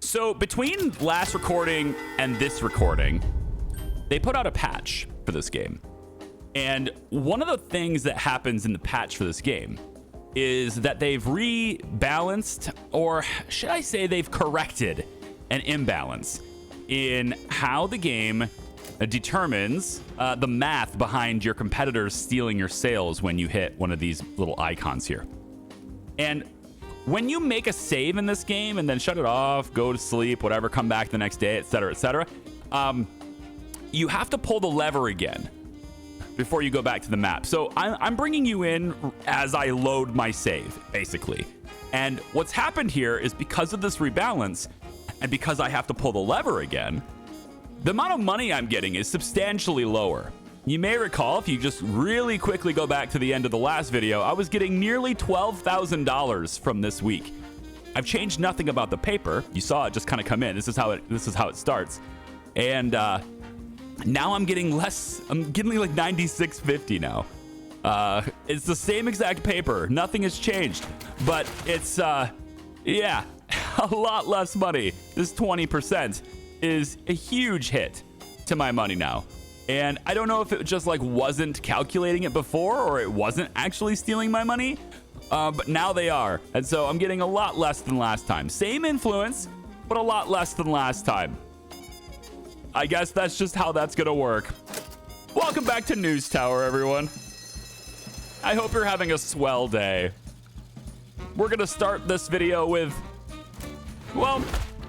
So between last recording and this recording, they put out a patch for this game. And one of the things that happens in the patch for this game is that they've rebalanced, or should I say they've corrected an imbalance in how the game determines the math behind your competitors stealing your sales when you hit one of these little icons here. And when you make a save in this game and then shut it off, go to sleep, whatever, come back the next day, etc., you have to pull the lever again before you go back to the map. So I'm bringing you in as I load my save, basically. And what's happened here is because of this rebalance and because I have to pull the lever again, the amount of money I'm getting is substantially lower. You may recall, if you just really quickly go back to the end of the last video, I was getting nearly $12,000 from this week. I've changed nothing about the paper. You saw it just kind of come in. This is how it starts. And now I'm getting less. I'm getting like $96.50 now. It's the same exact paper. Nothing has changed, but it's yeah, a lot less money. This 20% is a huge hit to my money now. And I don't know if it just like wasn't calculating it before or it wasn't actually stealing my money, but now they are. And so I'm getting a lot less than last time. Same influence, but a lot less than last time. I guess that's just how that's gonna work. Welcome back to News Tower, everyone. I hope you're having a swell day. We're gonna start this video with, well,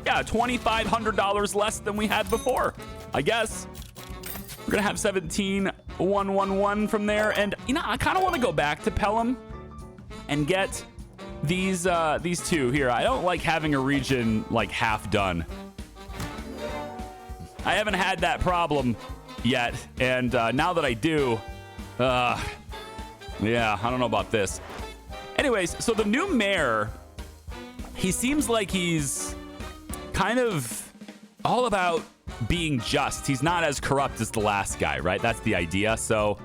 yeah, $2,500 less than we had before, I guess. We're gonna have 17,111 from there, and you know, I kind of want to go back to Pelham and get these two here. I don't like having a region like half done. I haven't had that problem yet, and now that I do, yeah, I don't know about this. Anyways, so the new mayor, he seems like he's kind of all about being just. He's not as corrupt as the last guy, right? That's the idea. So,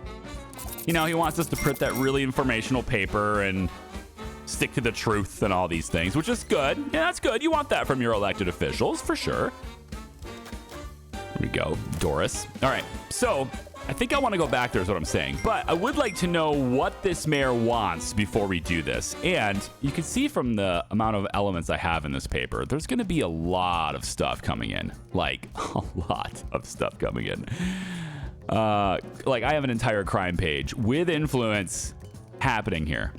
you know, he wants us to print that really informational paper and stick to the truth and all these things, which is good. Yeah, that's good. You want that from your elected officials, for sure. There we go, Doris. All right, so I think I want to go back there is what I'm saying, but I would like to know what this mayor wants before we do this. And you can see from the amount of elements I have in this paper, there's going to be a lot of stuff coming in, like a lot of stuff coming in. Like I have an entire crime page with influence happening here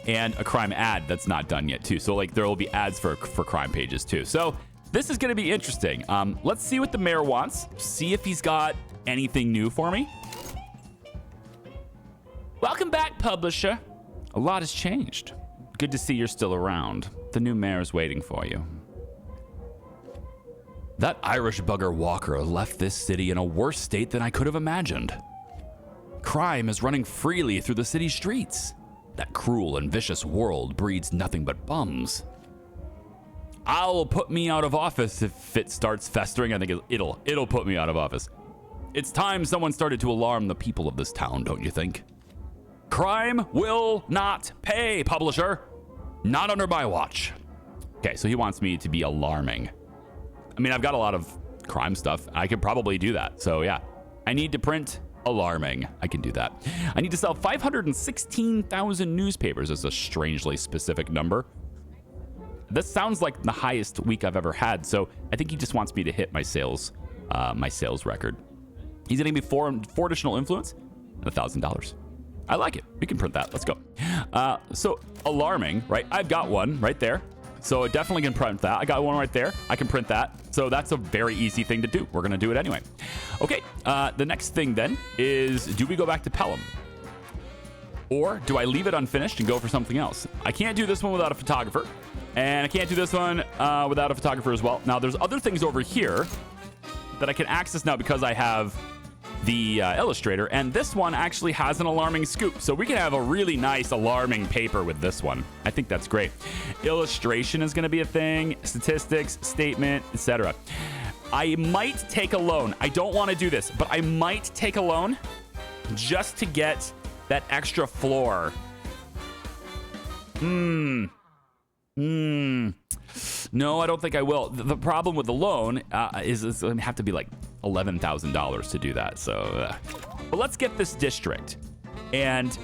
and a crime ad that's not done yet too. So like there will be ads for crime pages too. So this is going to be interesting. Let's see what the mayor wants. See if he's got anything new for me. Welcome back, publisher. A lot has changed. Good to see you're still around. The new mayor's waiting for you. That Irish bugger Walker left this city in a worse state than I could have imagined. Crime is running freely through the city streets. That cruel and vicious world breeds nothing but bums. I'll put me out of office if it starts festering. I think it'll put me out of office. It's time someone started to alarm the people of this town, don't you think? Crime will not pay, publisher. Not under my watch. Okay, so he wants me to be alarming. I mean, I've got a lot of crime stuff. I could probably do that. So yeah, I need to print alarming. I can do that. I need to sell 516,000 newspapers. Is a strangely specific number. This sounds like the highest week I've ever had. So I think he just wants me to hit my sales record. He's getting me four additional influence and $1,000. I like it. We can print that. Let's go. So alarming, right? I've got one right there. So I definitely can print that. I got one right there. I can print that. So that's a very easy thing to do. We're going to do it anyway. Okay. The next thing then is, do we go back to Pelham? Or do I leave it unfinished and go for something else? I can't do this one without a photographer. And I can't do this one without a photographer as well. Now, there's other things over here that I can access now because I have the illustrator. And this one actually has an alarming scoop. So we can have a really nice alarming paper with this one. I think that's great. Illustration is going to be a thing. Statistics, statement, etc. I might take a loan. I don't want to do this, but I might take a loan just to get that extra floor. No, I don't think I will. The problem with the loan is it's going to have to be like $11,000 to do that. So, but let's get this district. And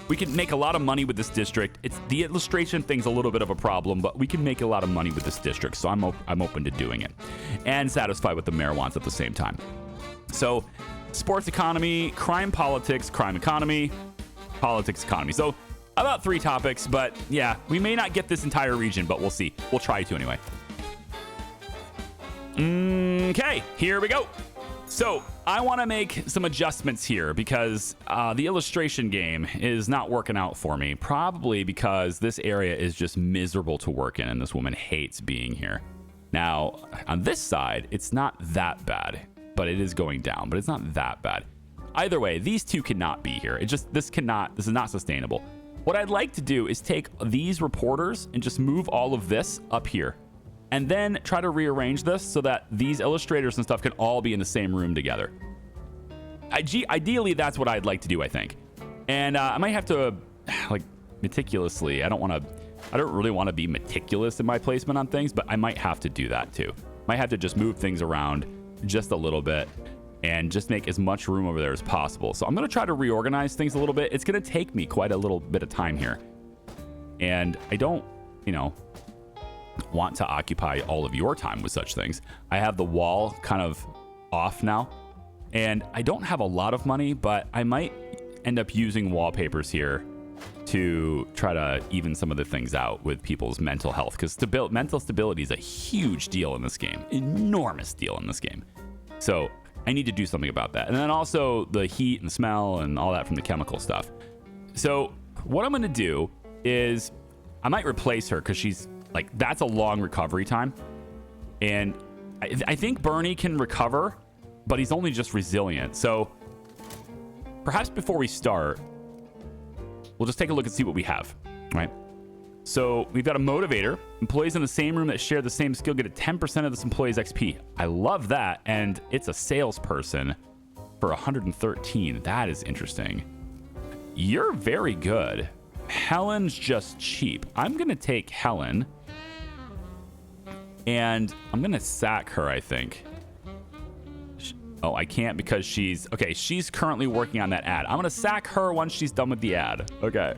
we can make a lot of money with this district. It's the illustration thing's a little bit of a problem, but we can make a lot of money with this district. So I'm open to doing it and satisfied what the mayor wants at the same time. So sports economy, crime politics, crime economy, politics economy. So about 3 topics, but yeah, we may not get this entire region, but we'll see. We'll try to anyway. Okay, here we go. So I want to make some adjustments here because the illustration game is not working out for me. Probably because this area is just miserable to work in and this woman hates being here. Now, on this side, it's not that bad, but it is going down, but it's not that bad. Either way, these two cannot be here. This is not sustainable. What I'd like to do is take these reporters and just move all of this up here. And then try to rearrange this so that these illustrators and stuff can all be in the same room together. Ideally, that's what I'd like to do, I think. And I might have to, like, meticulously. I don't really want to be meticulous in my placement on things, but I might have to do that too. Might have to just move things around just a little bit and just make as much room over there as possible. So I'm going to try to reorganize things a little bit. It's going to take me quite a little bit of time here. And I don't, want to occupy all of your time with such things. I have the wall kind of off now, and I don't have a lot of money, but I might end up using wallpapers here to try to even some of the things out with people's mental health, because mental stability is a huge deal in this game, enormous deal in this game. So I need to do something about that. And then also the heat and smell and all that from the chemical stuff. So what I'm going to do is I might replace her because she's like, that's a long recovery time. And I think Bernie can recover, but he's only just resilient. So perhaps before we start, we'll just take a look and see what we have, right? So we've got a motivator. Employees in the same room that share the same skill get a 10% of this employee's XP. I love that. And it's a salesperson for 113. That is interesting. You're very good. Helen's just cheap. I'm going to take Helen and I'm going to sack her, I think. Oh, I can't because she's currently working on that ad. I'm going to sack her once she's done with the ad. Okay.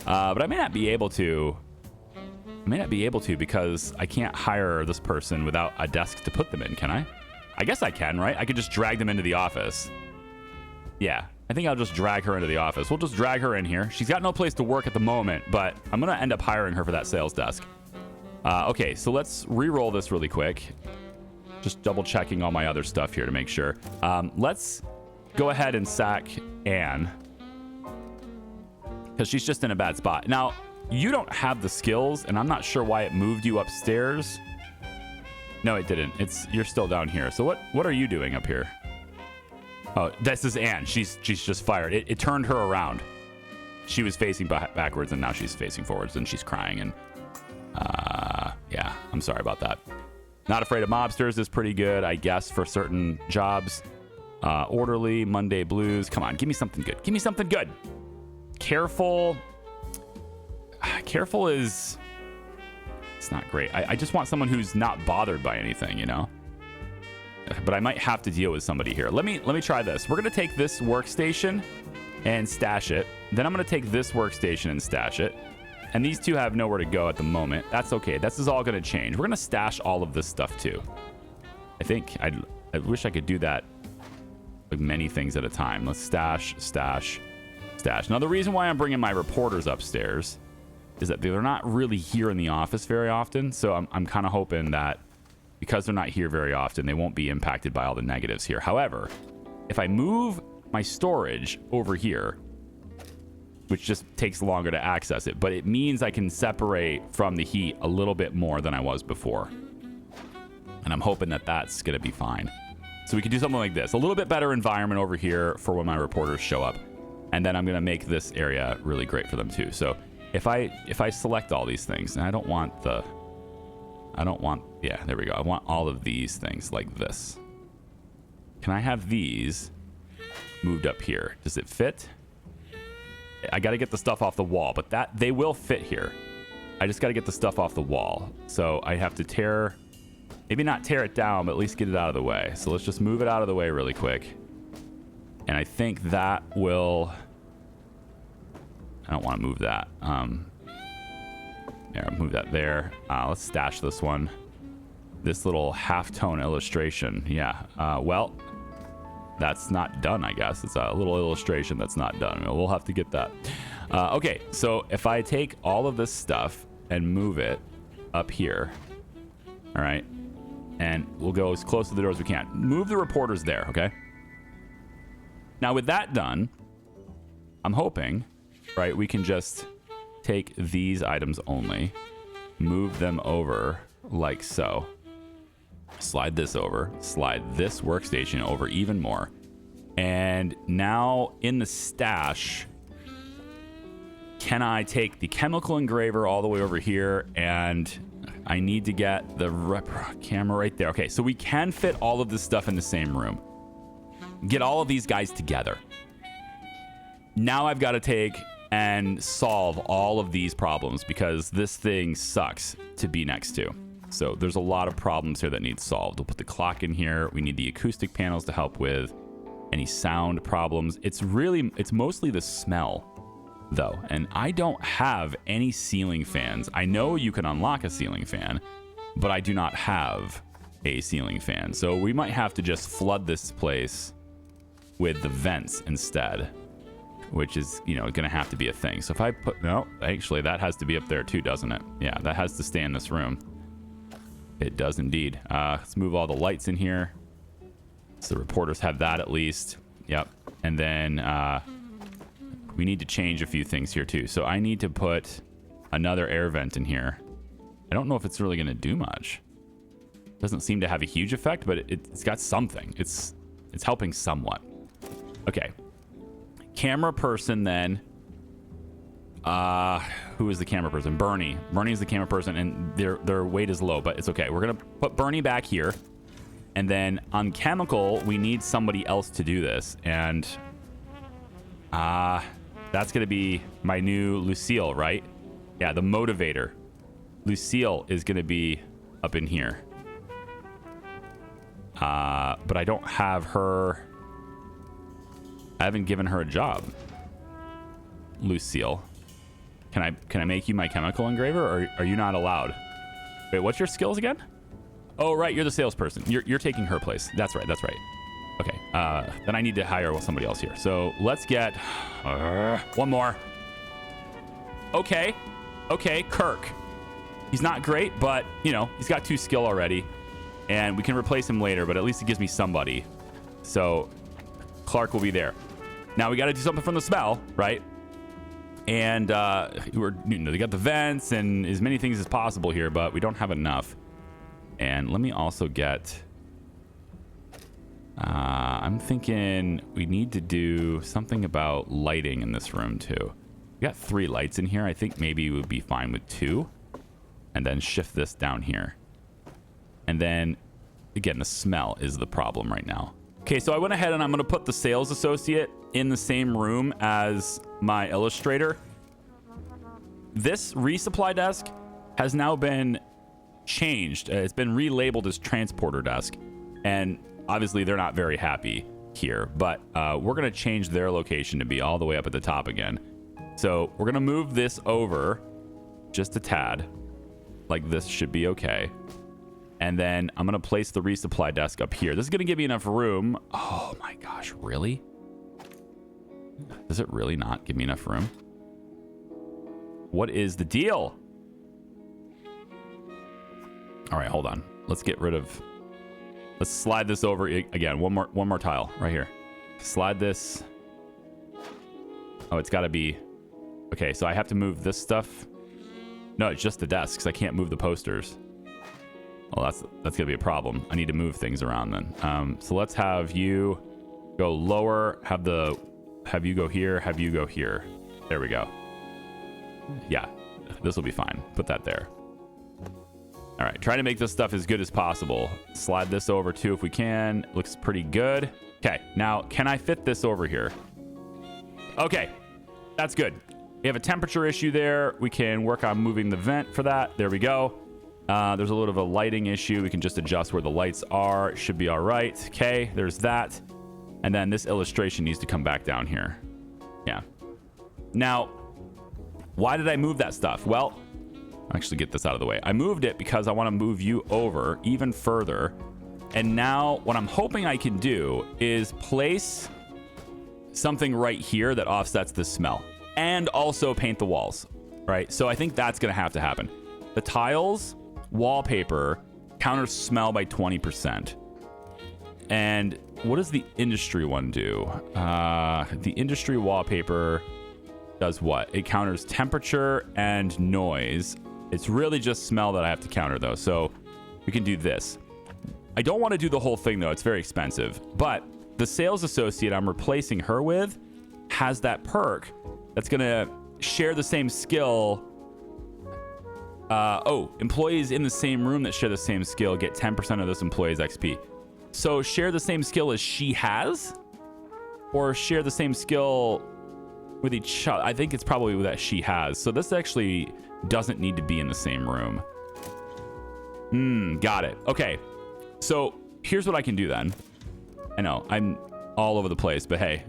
But I may not be able to. Because I can't hire this person without a desk to put them in, can I? I guess I can, right? I could just drag them into the office. Yeah, I think I'll just drag her into the office. We'll just drag her in here. She's got no place to work at the moment, but I'm going to end up hiring her for that sales desk. Okay, so let's re-roll this really quick. Just double checking all my other stuff here to make sure. Let's go ahead and sack Anne because she's just in a bad spot. Now, you don't have the skills, and I'm not sure why it moved you upstairs. No, it didn't. You're still down here. So what are you doing up here? Oh, this is Anne. She's just fired. It turned her around. She was facing backwards, and now she's facing forwards, and she's crying. And yeah, I'm sorry about that. Not afraid of mobsters is pretty good, I guess, for certain jobs. Orderly, Monday blues. Come on, give me something good. Give me something good. Careful. Careful is... It's not great. I just want someone who's not bothered by anything, But I might have to deal with somebody here. Let me try this. We're going to take this workstation and stash it. Then I'm going to take this workstation and stash it. And these two have nowhere to go at the moment. That's okay. This is all going to change. We're going to stash all of this stuff too. I wish I could do that like many things at a time. Let's stash. Now, the reason why I'm bringing my reporters upstairs is that they're not really here in the office very often. So I'm kind of hoping that because they're not here very often, they won't be impacted by all the negatives here. However, if I move my storage over here, which just takes longer to access it, but it means I can separate from the heat a little bit more than I was before. And I'm hoping that that's going to be fine. So we can do something like this. A little bit better environment over here for when my reporters show up. And then I'm going to make this area really great for them too. So if I select all these things, and I don't want, yeah, there we go. I want all of these things like this. Can I have these moved up here? Does it fit? I got to get the stuff off the wall, but they will fit here. I just got to get the stuff off the wall. So I have to maybe not tear it down, but at least get it out of the way. So let's just move it out of the way really quick. And I think that will... I don't want to move that. Yeah, move that there. Let's stash this one. This little halftone illustration. Yeah. Well, that's not done, I guess. It's a little illustration that's not done. We'll have to get that. Okay, so if I take all of this stuff and move it up here, all right, and we'll go as close to the door as we can. Move the reporters there, okay? Now, with that done, I'm hoping, right, we can just take these items only, move them over like so, slide this over, slide this workstation over even more, and now in the stash, can I take the chemical engraver all the way over here, and I need to get the camera right there. Okay, so we can fit all of this stuff in the same room. Get all of these guys together. Now I've got to take and solve all of these problems because this thing sucks to be next to. So there's a lot of problems here that need solved. We'll put the clock in here. We need the acoustic panels to help with any sound problems. It's mostly the smell though, and I don't have any ceiling fans. I know you can unlock a ceiling fan, but I do not have a ceiling fan. So we might have to just flood this place with the vents instead, which is, going to have to be a thing. So if I no, actually that has to be up there too, doesn't it? Yeah, that has to stay in this room. It does indeed. Let's move all the lights in here. So the reporters have that at least. Yep. And then we need to change a few things here too. So I need to put another air vent in here. I don't know if it's really going to do much. Doesn't seem to have a huge effect, but it's got something. It's helping somewhat. Okay. Camera person then. Who is the camera person? Bernie. Bernie is the camera person, and their weight is low, but it's okay. We're going to put Bernie back here. And then on chemical, we need somebody else to do this. And that's going to be my new Lucille, right? Yeah, the motivator. Lucille is going to be up in here. But I don't have her. I haven't given her a job. Lucille. Can I make you my chemical engraver, or are you not allowed? Wait, what's your skills again? Oh, right, you're the salesperson. You're taking her place. That's right. Okay, then I need to hire somebody else here. So let's get one more. Okay, Kirk. He's not great, but, he's got 2 skill already. And we can replace him later, but at least it gives me somebody. So Clark will be there. Now we got to do something from the smell, right? And they got the vents and as many things as possible here, but we don't have enough. And let me also get... I'm thinking we need to do something about lighting in this room too. We got 3 lights in here. I think maybe we would be fine with 2. And then shift this down here. And then, again, the smell is the problem right now. Okay, so I went ahead and I'm going to put the sales associate in the same room as my illustrator. This resupply desk has now been changed. It's been relabeled as transporter desk. And obviously they're not very happy here, but we're going to change their location to be all the way up at the top again. So we're going to move this over just a tad. Like this should be okay. And then I'm going to place the resupply desk up here. This is going to give me enough room. Oh my gosh, really? Does it really not give me enough room? What is the deal? All right, hold on. Let's slide this over again. One more tile right here. Slide this. Oh, it's got to be... Okay, so I have to move this stuff. No, it's just the desks. I can't move the posters. Well, that's gonna be a problem. I need to move things around then. So let's have you go lower. Have you go here. Have you go here. There we go. Yeah, this will be fine. Put that there. All right, try to make this stuff as good as possible. Slide this over too if we can. Looks pretty good. Okay, now can I fit this over here? Okay, that's good. We have a temperature issue there. We can work on moving the vent for that. There we go. There's a little of a lighting issue. We can just adjust where the lights are. It should be all right. Okay, there's that. And then this illustration needs to come back down here. Yeah. Now, why did I move that stuff? Well, I'll actually get this out of the way. I moved it because I want to move you over even further. And now what I'm hoping I can do is place something right here that offsets the smell and also paint the walls, right? So I think that's going to have to happen. The tiles wallpaper counters smell by 20%. And what does the industry one do? The industry wallpaper does what? It counters temperature and noise. It's really just smell that I have to counter though. So we can do this. I don't want to do the whole thing though. It's very expensive. But the sales associate I'm replacing her with has that perk that's going to share the same skill. Employees in the same room that share the same skill get 10% of this employee's XP. So share the same skill as she has, or share the same skill with each other. I think it's probably that she has. So this actually doesn't need to be in the same room. Got it. Okay. So here's what I can do then. I know I'm all over the place, but hey,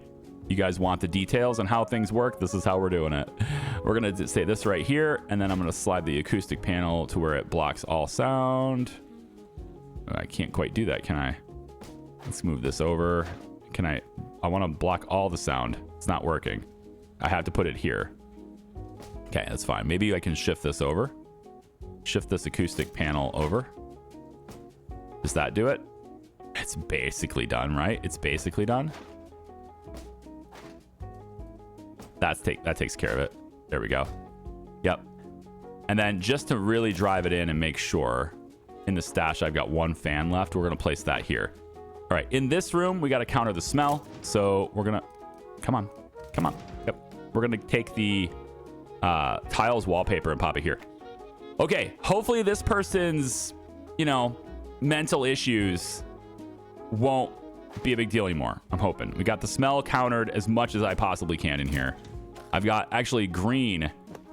you guys want the details on how things work? This is how we're doing it. We're going to say this right here, and then I'm going to slide the acoustic panel to where it blocks all sound. I can't quite do that, can I? Let's move this over. Can I want to block all the sound. It's not working. I have to put it here. Okay, that's fine. Maybe I can shift this over. Shift this acoustic panel over. Does that do it? It's basically done, right? It's basically done. That takes care of it. There we go. Yep. And then just to really drive it in and make sure, in the stash I've got one fan left, we're going to place that here. All right, in this room, we got to counter the smell. So we're going to, come on. Yep. We're going to take the tiles wallpaper and pop it here. Okay, hopefully this person's, mental issues won't be a big deal anymore. I'm hoping. We got the smell countered as much as I possibly can in here. I've got actually green,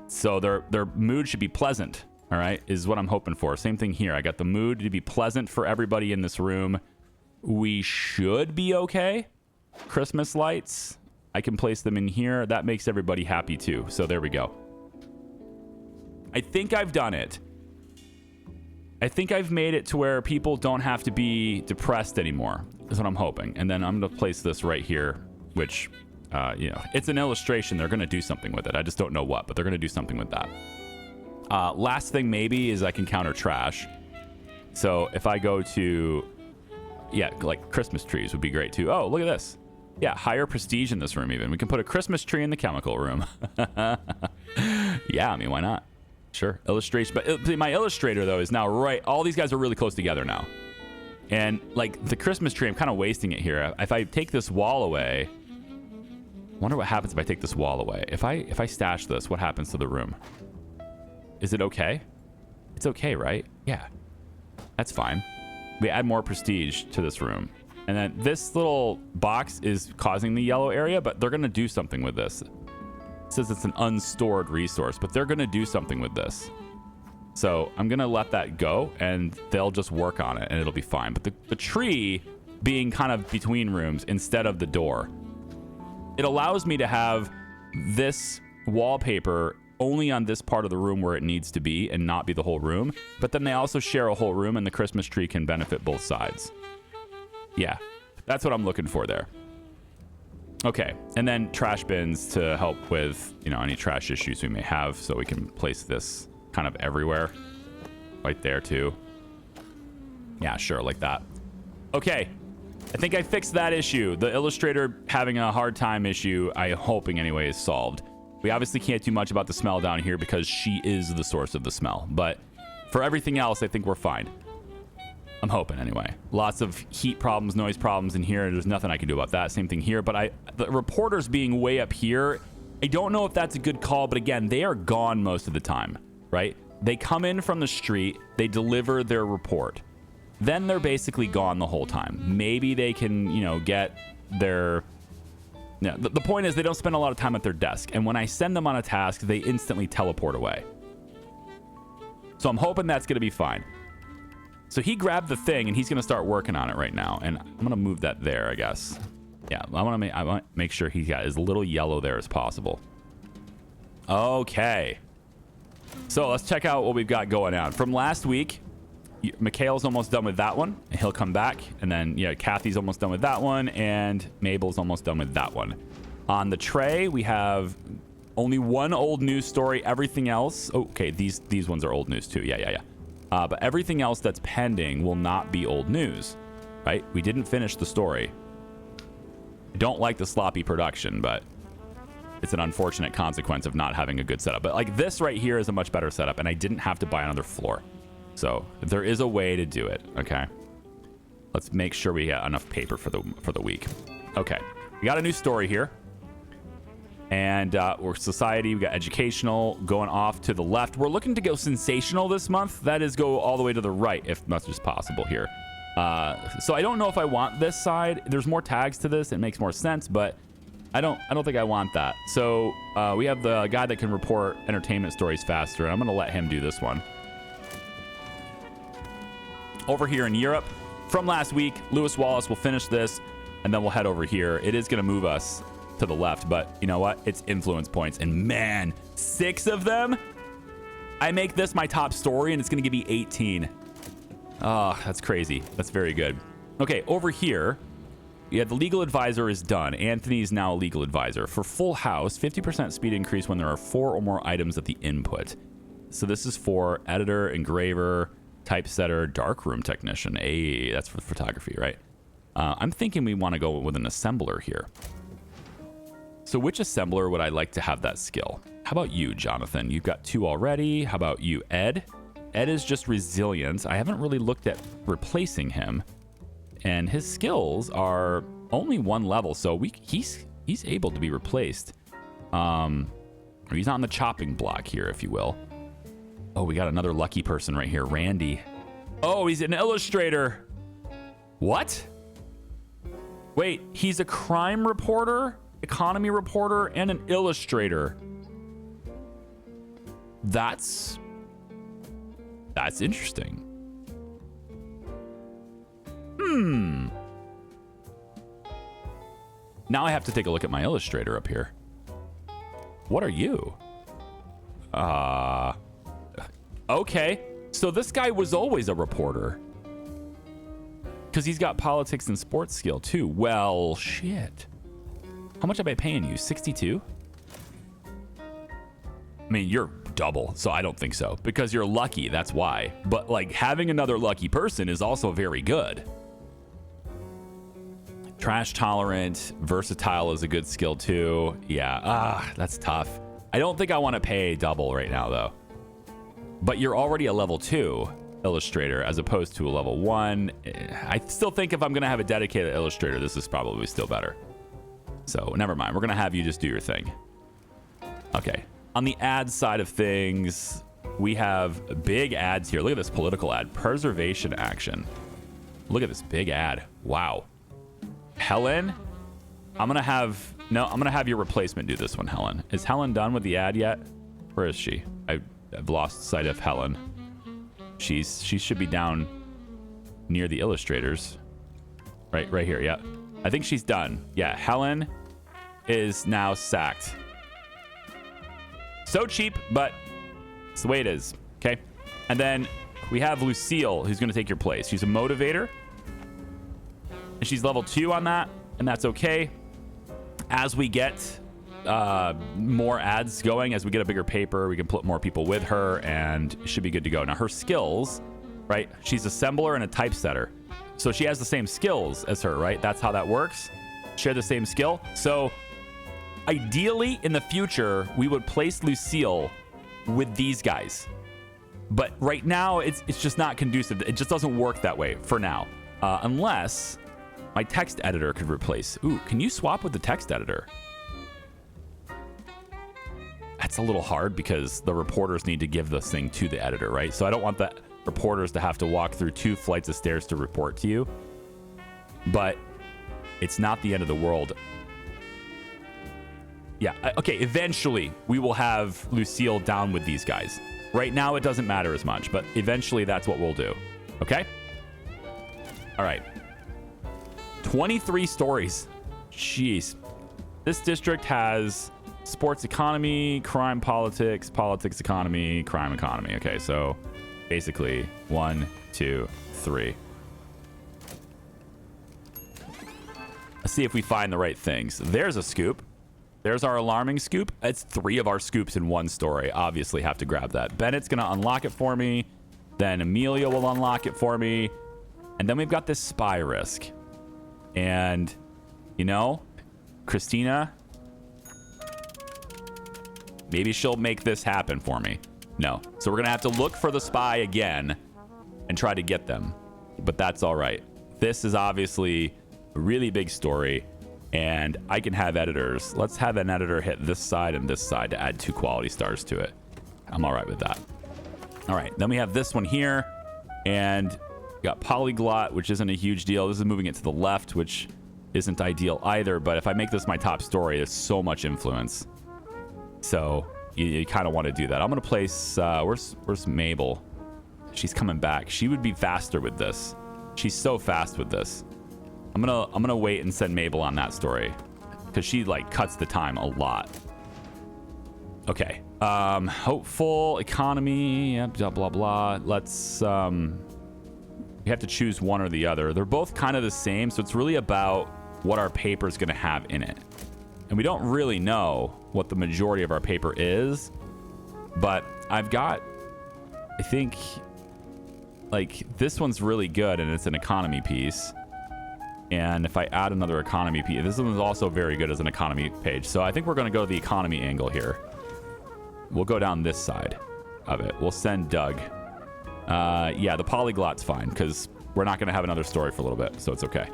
so their mood should be pleasant. All right, is what I'm hoping for. Same thing here. I got the mood to be pleasant for everybody in this room. We should be okay. Christmas lights, I can place them in here. That makes everybody happy too. So there we go. I think I've done it. I think I've made it to where people don't have to be depressed anymore, is what I'm hoping. And then I'm going to place this right here, which, it's an illustration. They're going to do something with it. I just don't know what, but they're going to do something with that. Last thing maybe is I can counter trash. So if I go to, like Christmas trees would be great too. Oh, look at this. Yeah, higher prestige in this room even. We can put a Christmas tree in the chemical room. Yeah, I mean, why not? Sure, illustration. But my illustrator, though, is now right. All these guys are really close together now. And, like, the Christmas tree, I'm kind of wasting it here. If I take this wall away, I wonder what happens if I take this wall away. If I stash this, what happens to the room? Is it okay? It's okay, right? Yeah, that's fine. We add more prestige to this room. And then this little box is causing the yellow area, but they're going to do something with this. It says it's an unstored resource, but they're going to do something with this. So I'm going to let that go, and they'll just work on it, and it'll be fine. But the tree being kind of between rooms instead of the door, it allows me to have this wallpaper only on this part of the room where it needs to be and not be the whole room. But then they also share a whole room, and the Christmas tree can benefit both sides. Yeah, that's what I'm looking for there. Okay, and then trash bins to help with, any trash issues we may have, so we can place this kind of everywhere. Right there, too. Yeah, sure, like that. Okay, I think I fixed that issue. The illustrator having a hard time issue, I'm hoping anyway, is solved. We obviously can't do much about the smell down here because she is the source of the smell. But for everything else, I think we're fine. I'm hoping anyway. Lots of heat problems, noise problems in here. There's nothing I can do about that. Same thing here. But the reporters being way up here, I don't know if that's a good call. But again, they are gone most of the time, right? They come in from the street. They deliver their report. Then they're basically gone the whole time. Maybe they can, get their Yeah, the point is they don't spend a lot of time at their desk. And when I send them on a task, they instantly teleport away. So I'm hoping that's going to be fine. So he grabbed the thing, and he's going to start working on it right now. And I'm going to move that there, I guess. Yeah, I want to make sure he's got as little yellow there as possible. Okay. So let's check out what we've got going on. From last week, Mikhail's almost done with that one, and he'll come back. And then, yeah, Kathy's almost done with that one, and Mabel's almost done with that one. On the tray, we have only one old news story. Everything else... Oh, okay, these ones are old news too. Yeah. But everything else that's pending will not be old news, right? We didn't finish the story. I don't like the sloppy production, but it's an unfortunate consequence of not having a good setup. But like this right here is a much better setup, and I didn't have to buy another floor. So there is a way to do it, okay? Let's make sure we got enough paper for the week. Okay, we got a new story here. And we're society, we got educational going off to the left. We're looking to go sensational this month. That is go all the way to the right, if much as possible here. So I don't know if I want this side. There's more tags to this. It makes more sense, but I don't think I want that. So we have the guy that can report entertainment stories faster, and I'm going to let him do this one. Over here in Europe, from last week, Lewis Wallace will finish this, and then we'll head over here. It is going to move us to the left, but you know what? It's influence points, and man, 6 of them. I make this my top story, and it's going to give me 18. Oh, that's crazy. That's very good. Okay, over here, yeah, the legal advisor is done. Anthony's now a legal advisor. For Full House, 50% speed increase when there are 4 or more items at the input. So this is for editor, engraver, typesetter, darkroom technician. Hey, that's for photography, right? I'm thinking we want to go with an assembler here. So which assembler would I like to have that skill? How about you, Jonathan? You've got 2 already. How about you, Ed? Ed is just resilience. I haven't really looked at replacing him. And his skills are only 1 level, so he's able to be replaced. He's on the chopping block here, if you will. Oh, we got another lucky person right here, Randy. Oh, he's an illustrator. What? Wait, he's a crime reporter, economy reporter, and an illustrator. That's interesting. Now I have to take a look at my illustrator up here. What are you? Okay. So this guy was always a reporter. Because he's got politics and sports skill too. Well, shit. How much am I paying you? 62? I mean, you're double, so I don't think so. Because you're lucky, that's why. But like having another lucky person is also very good. Trash tolerant, versatile is a good skill too. Yeah, that's tough. I don't think I want to pay double right now though. But you're already a level 2 illustrator as opposed to a level 1. I still think if I'm going to have a dedicated illustrator, this is probably still better. So never mind. We're going to have you just do your thing. Okay. On the ad side of things, we have big ads here. Look at this political ad. Preservation action. Look at this big ad. Wow. Helen, I'm going to have your replacement do this one, Helen. Is Helen done with the ad yet? Where is she? I've lost sight of Helen. She should be down near the illustrators. Right here, yeah. I think she's done. Yeah, Helen is now sacked. So cheap, but it's the way it is, okay? And then we have Lucille, who's going to take your place. She's a motivator. And she's level 2 on that, and that's okay. As we get more ads going, as we get a bigger paper, we can put more people with her, and should be good to go. Now, her skills, right? She's assembler and a typesetter. So she has the same skills as her, right? That's how that works. Share the same skill. So ideally, in the future, we would place Lucille with these guys. But right now, it's just not conducive. It just doesn't work that way for now. Unless my text editor could replace. Ooh, can you swap with the text editor? That's a little hard because the reporters need to give this thing to the editor, right? So I don't want the reporters to have to walk through 2 flights of stairs to report to you. But it's not the end of the world. Yeah, okay, eventually we will have Lucille down with these guys. Right now it doesn't matter as much, but eventually that's what we'll do. Okay? All right. 23 stories. Jeez. This district has sports economy, crime politics, politics economy, crime economy. Okay, so basically 1, 2, 3. Let's see if we find the right things. There's a scoop. There's our alarming scoop. It's 3 of our scoops in one story. Obviously have to grab that. Bennett's going to unlock it for me. Then Amelia will unlock it for me. And then we've got this spy risk. And, you know, Christina, maybe she'll make this happen for me. No. So we're going to have to look for the spy again and try to get them. But that's all right. This is obviously a really big story. And I can have editors. Let's have an editor hit this side and this side to add 2 quality stars to it. I'm all right with that. All right. Then we have this one here. And we got polyglot, which isn't a huge deal. This is moving it to the left, which isn't ideal either. But if I make this my top story, there's so much influence. So you kind of want to do that. I'm going to place... where's Mabel? She's coming back. She would be faster with this. She's so fast with this. I'm gonna wait and send Mabel on that story because she like cuts the time a lot. Okay. Hopeful economy. Blah blah blah. Let's. We have to choose one or the other. They're both kind of the same, so it's really about what our paper is gonna have in it, and we don't really know what the majority of our paper is. But I've got, I think, like this one's really good, and it's an economy piece. And if I add another economy piece, this one's also very good as an economy page. So I think we're going to go the economy angle here. We'll go down this side of it. We'll send Doug. Yeah, the polyglot's fine because we're not going to have another story for a little bit. So it's okay.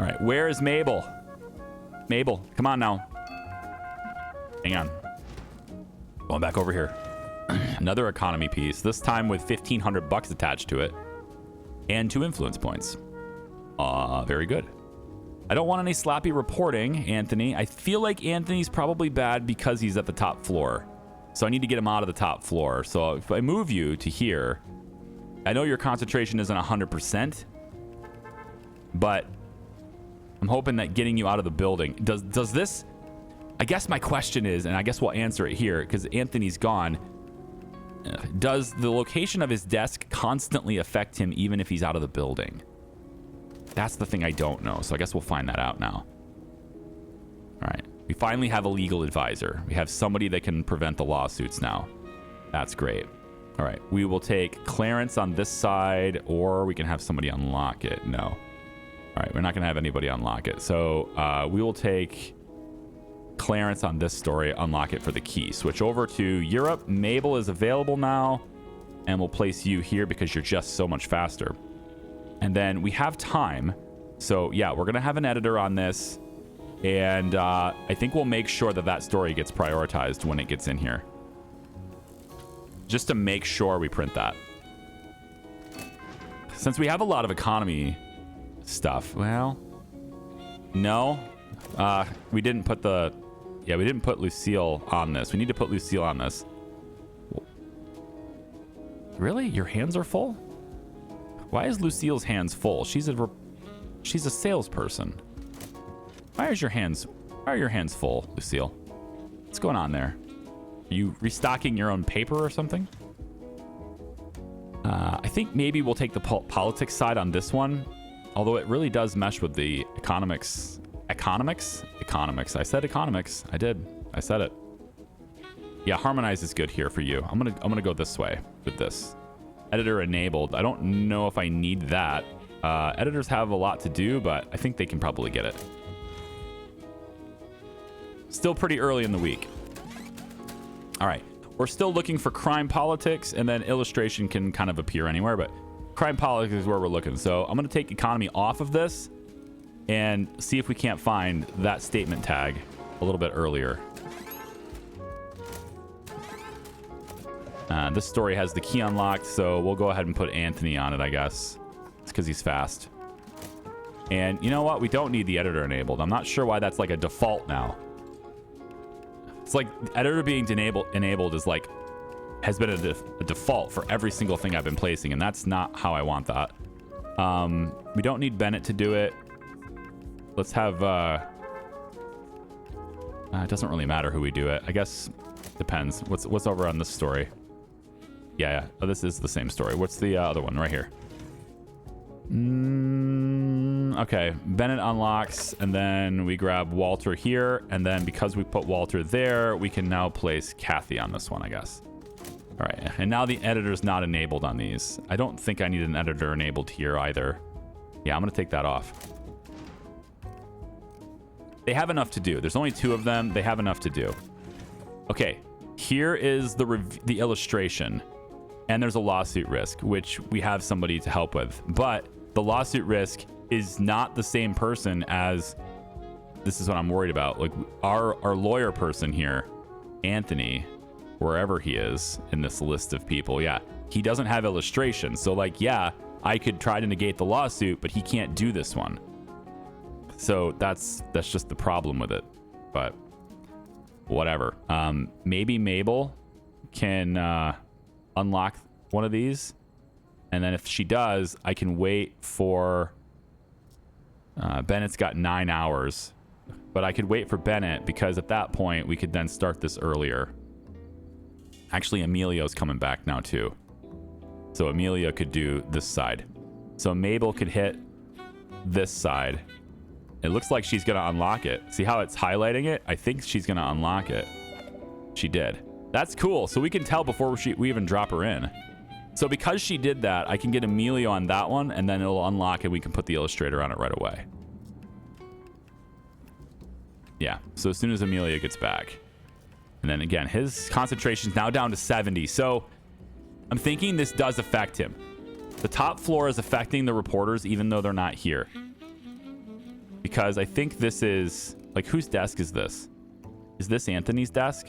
All right. Where is Mabel? Mabel, come on now. Hang on. Going back over here. Another economy piece. This time with $1,500 attached to it. And 2 influence points. Very good. I don't want any sloppy reporting, Anthony. I feel like Anthony's probably bad because he's at the top floor. So I need to get him out of the top floor. So if I move you to here, I know your concentration isn't 100%, but I'm hoping that getting you out of the building... Does this... I guess my question is, and I guess we'll answer it here because Anthony's gone. Does the location of his desk constantly affect him even if he's out of the building? That's the thing I don't know. So I guess we'll find that out now. All right. We finally have a legal advisor. We have somebody that can prevent the lawsuits now. That's great. All right. We will take Clarence on this side, or we can have somebody unlock it. No. All right. We're not going to have anybody unlock it. So we will take Clarence on this story, unlock it for the key. Switch over to Europe. Mabel is available now. And we'll place you here because you're just so much faster. And then we have time. So, yeah, we're going to have an editor on this. And I think we'll make sure that that story gets prioritized when it gets in here. Just to make sure we print that. Since we have a lot of economy stuff. Well, no. We didn't put the... Yeah, we didn't put Lucille on this. We need to put Lucille on this. Really? Your hands are full? Why is Lucille's hands full? She's a salesperson. Why are your hands full, Lucille? What's going on there? Are you restocking your own paper or something? I think maybe we'll take the politics side on this one, although it really does mesh with the economics. Economics. I said economics. I did. I said it. Yeah, harmonize is good here for you. I'm gonna go this way with this. Editor enabled. I don't know if I need that. Editors have a lot to do, but I think they can probably get it. Still pretty early in the week. All right. We're still looking for crime politics, and then illustration can kind of appear anywhere, but crime politics is where we're looking. So I'm going to take economy off of this and see if we can't find that statement tag a little bit earlier. This story has the key unlocked, so we'll go ahead and put Anthony on it, I guess. It's because he's fast. And you know what? We don't need the editor enabled. I'm not sure why that's like a default now. It's like editor being enabled is like has been a default for every single thing I've been placing, and that's not how I want that. We don't need Bennett to do it. Let's have it doesn't really matter who we do it. I guess depends. What's over on this story? Yeah. Oh, this is the same story. What's the other one right here? Okay, Bennett unlocks, and then we grab Walter here, and then because we put Walter there, we can now place Kathy on this one, I guess. All right, and now the editor's not enabled on these. I don't think I need an editor enabled here either. Yeah, I'm gonna take that off. They have enough to do. There's only 2 of them. They have enough to do. Okay, here is the illustration, and there's a lawsuit risk, which we have somebody to help with, but the lawsuit risk is not the same person as, this is what I'm worried about. Like our lawyer person here, Anthony, wherever he is in this list of people. Yeah, he doesn't have illustration. So like, yeah, I could try to negate the lawsuit, but he can't do this one. So that's just the problem with it, but whatever. Maybe Mabel can unlock one of these. And then if she does, I can wait for... Bennett's got 9 hours. But I could wait for Bennett, because at that point, we could then start this earlier. Actually, Emilio's coming back now, too. So Emilio could do this side. So Mabel could hit this side. It looks like she's going to unlock it. See how it's highlighting it? I think she's going to unlock it. She did. That's cool. So we can tell before we even drop her in. So because she did that, I can get Emilio on that one, and then it'll unlock and we can put the illustrator on it right away. Yeah, so as soon as Emilio gets back. And then again, his concentration's now down to 70. So I'm thinking this does affect him. The top floor is affecting the reporters even though they're not here. Because I think this is... Like, whose desk is this? Is this Anthony's desk?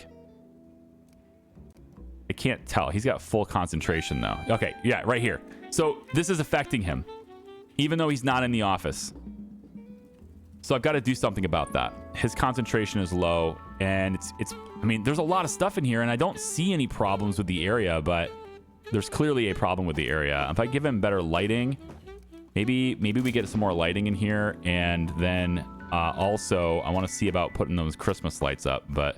I can't tell. He's got full concentration, though. Okay, yeah, right here. So this is affecting him, even though he's not in the office. So I've got to do something about that. His concentration is low, and it's. I mean, there's a lot of stuff in here, and I don't see any problems with the area, but there's clearly a problem with the area. If I give him better lighting, maybe we get some more lighting in here, and then also I want to see about putting those Christmas lights up, but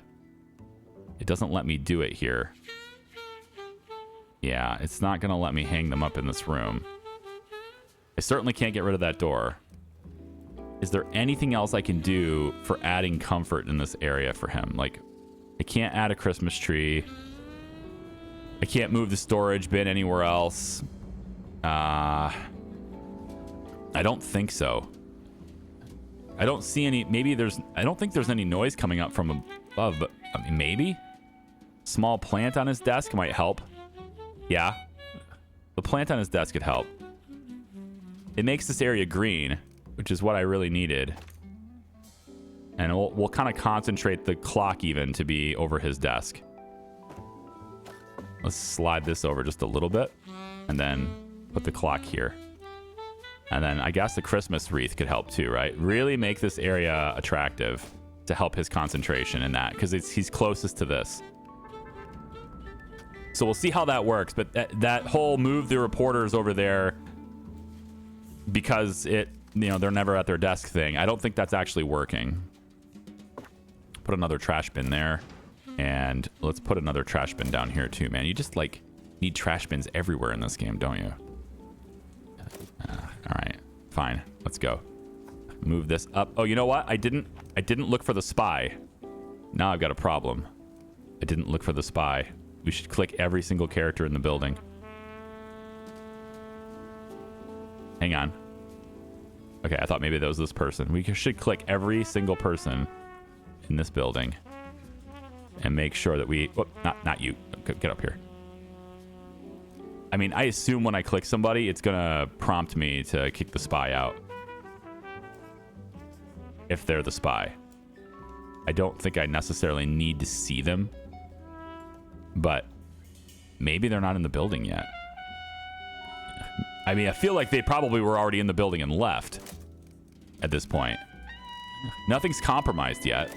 it doesn't let me do it here. Yeah, it's not going to let me hang them up in this room. I certainly can't get rid of that door. Is there anything else I can do for adding comfort in this area for him? Like, I can't add a Christmas tree. I can't move the storage bin anywhere else. I don't think so. I don't see any... I don't think there's any noise coming up from above, but I mean, maybe? Small plant on his desk might help. Yeah, the plant on his desk could help. It makes this area green, which is what I really needed. And we'll kind of concentrate the clock even to be over his desk. Let's slide this over just a little bit, and then put the clock here. And then I guess the Christmas wreath could help too, right? Really make this area attractive to help his concentration in that, because he's closest to this. So we'll see how that works, but that whole move the reporters over there because they're never at their desk thing, I don't think that's actually working. Put another trash bin there, and let's put another trash bin down here too, man. You just like need trash bins everywhere in this game, don't you? All right, fine, let's go. Move this up. Oh, you know what? I didn't look for the spy. Now I've got a problem. I didn't look for the spy. We should click every single character in the building. Hang on. Okay, I thought maybe that was this person. We should click every single person in this building and make sure that we... Oh, not you. Get up here. I mean, I assume when I click somebody, it's going to prompt me to kick the spy out. If they're the spy. I don't think I necessarily need to see them. But maybe they're not in the building yet. I mean, I feel like they probably were already in the building and left at this point. Nothing's compromised yet.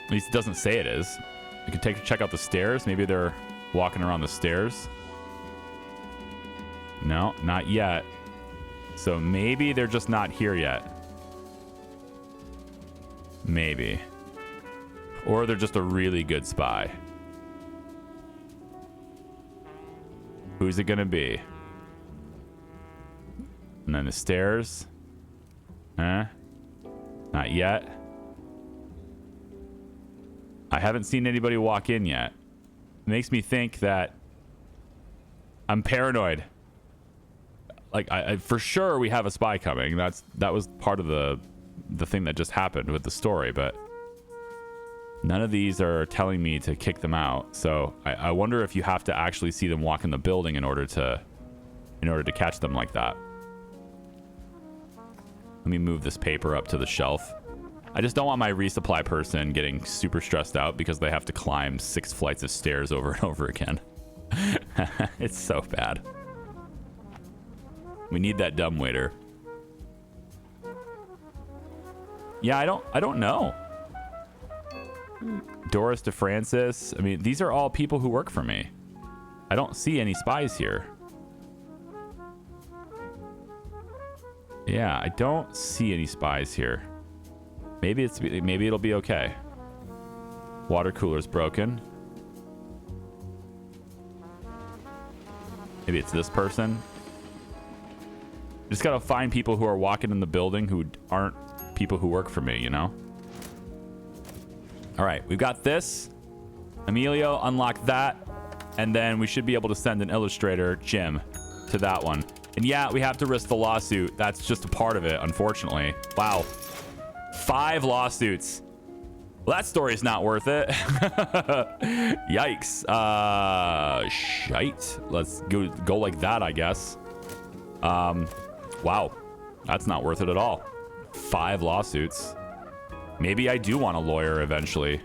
At least it doesn't say it is. We can check out the stairs. Maybe they're walking around the stairs. No, not yet. So maybe they're just not here yet. Maybe. Or they're just a really good spy. Who's it gonna be? And then the stairs. Huh? Not yet. I haven't seen anybody walk in yet. It makes me think that I'm paranoid. Like, I for sure we have a spy coming. That was part of the thing that just happened with the story, but none of these are telling me to kick them out. So I wonder if you have to actually see them walk in the building in order to catch them like that. Let me move this paper up to the shelf. I just don't want my resupply person getting super stressed out because they have to climb 6 flights of stairs over and over again. It's so bad. We need that dumbwaiter. Yeah, I don't know. Doris DeFrancis. I mean, these are all people who work for me. I don't see any spies here. Yeah, I don't see any spies here. Maybe it'll be okay. Water cooler's broken. Maybe it's this person. Just gotta find people who are walking in the building who aren't people who work for me, you know? All right, we've got this. Emilio, unlock that. And then we should be able to send an illustrator, Jim, to that one. And yeah, we have to risk the lawsuit. That's just a part of it, unfortunately. Wow. 5 lawsuits. Well, that story is not worth it. Yikes. Shite. Let's go like that, I guess. Wow. That's not worth it at all. 5 lawsuits. Maybe I do want a lawyer eventually.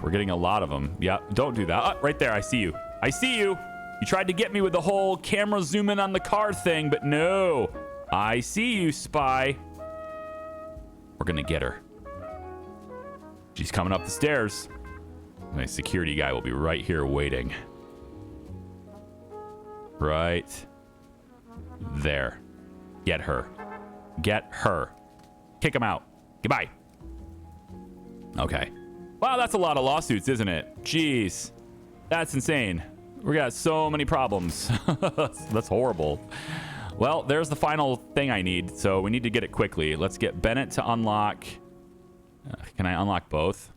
We're getting a lot of them. Yeah, don't do that. Oh, right there. I see you. I see you. You tried to get me with the whole camera zoom in on the car thing, but no. I see you, spy. We're going to get her. She's coming up the stairs. My security guy will be right here waiting. Right there. Get her. Get her. Kick him out. Goodbye. Okay. Wow, that's a lot of lawsuits, isn't it? Jeez. That's insane. We got so many problems. That's horrible. Well, there's the final thing I need, so we need to get it quickly. Let's get Bennett to unlock. Can I unlock both?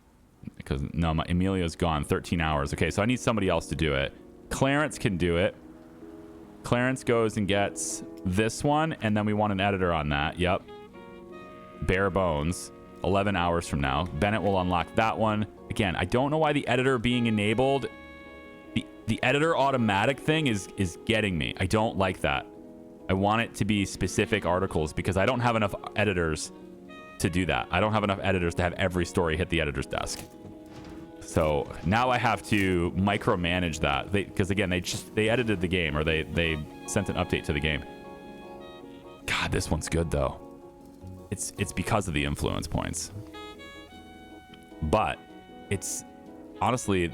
Because no, my Emilio's gone. 13 hours. Okay, so I need somebody else to do it. Clarence can do it. Clarence goes and gets this one, and then we want an editor on that. Yep. Bare bones. 11 hours from now. Bennett will unlock that one. Again, I don't know why the editor being enabled. The editor automatic thing is getting me. I don't like that. I want it to be specific articles because I don't have enough editors to do that. I don't have enough editors to have every story hit the editor's desk. So now I have to micromanage that because again, they edited the game or they sent an update to the game. God, this one's good though. It's because of the influence points. But it's honestly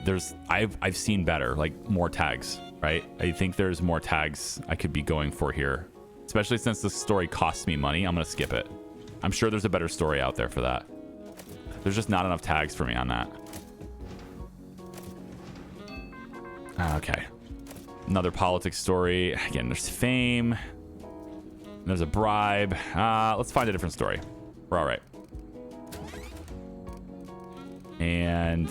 I've seen better, like more tags, right? I think there's more tags I could be going for here. Especially since this story costs me money, I'm gonna skip it. I'm sure there's a better story out there for that. There's just not enough tags for me on that. Okay. Another politics story. Again, there's fame. There's a bribe. Let's find a different story. We're all right. And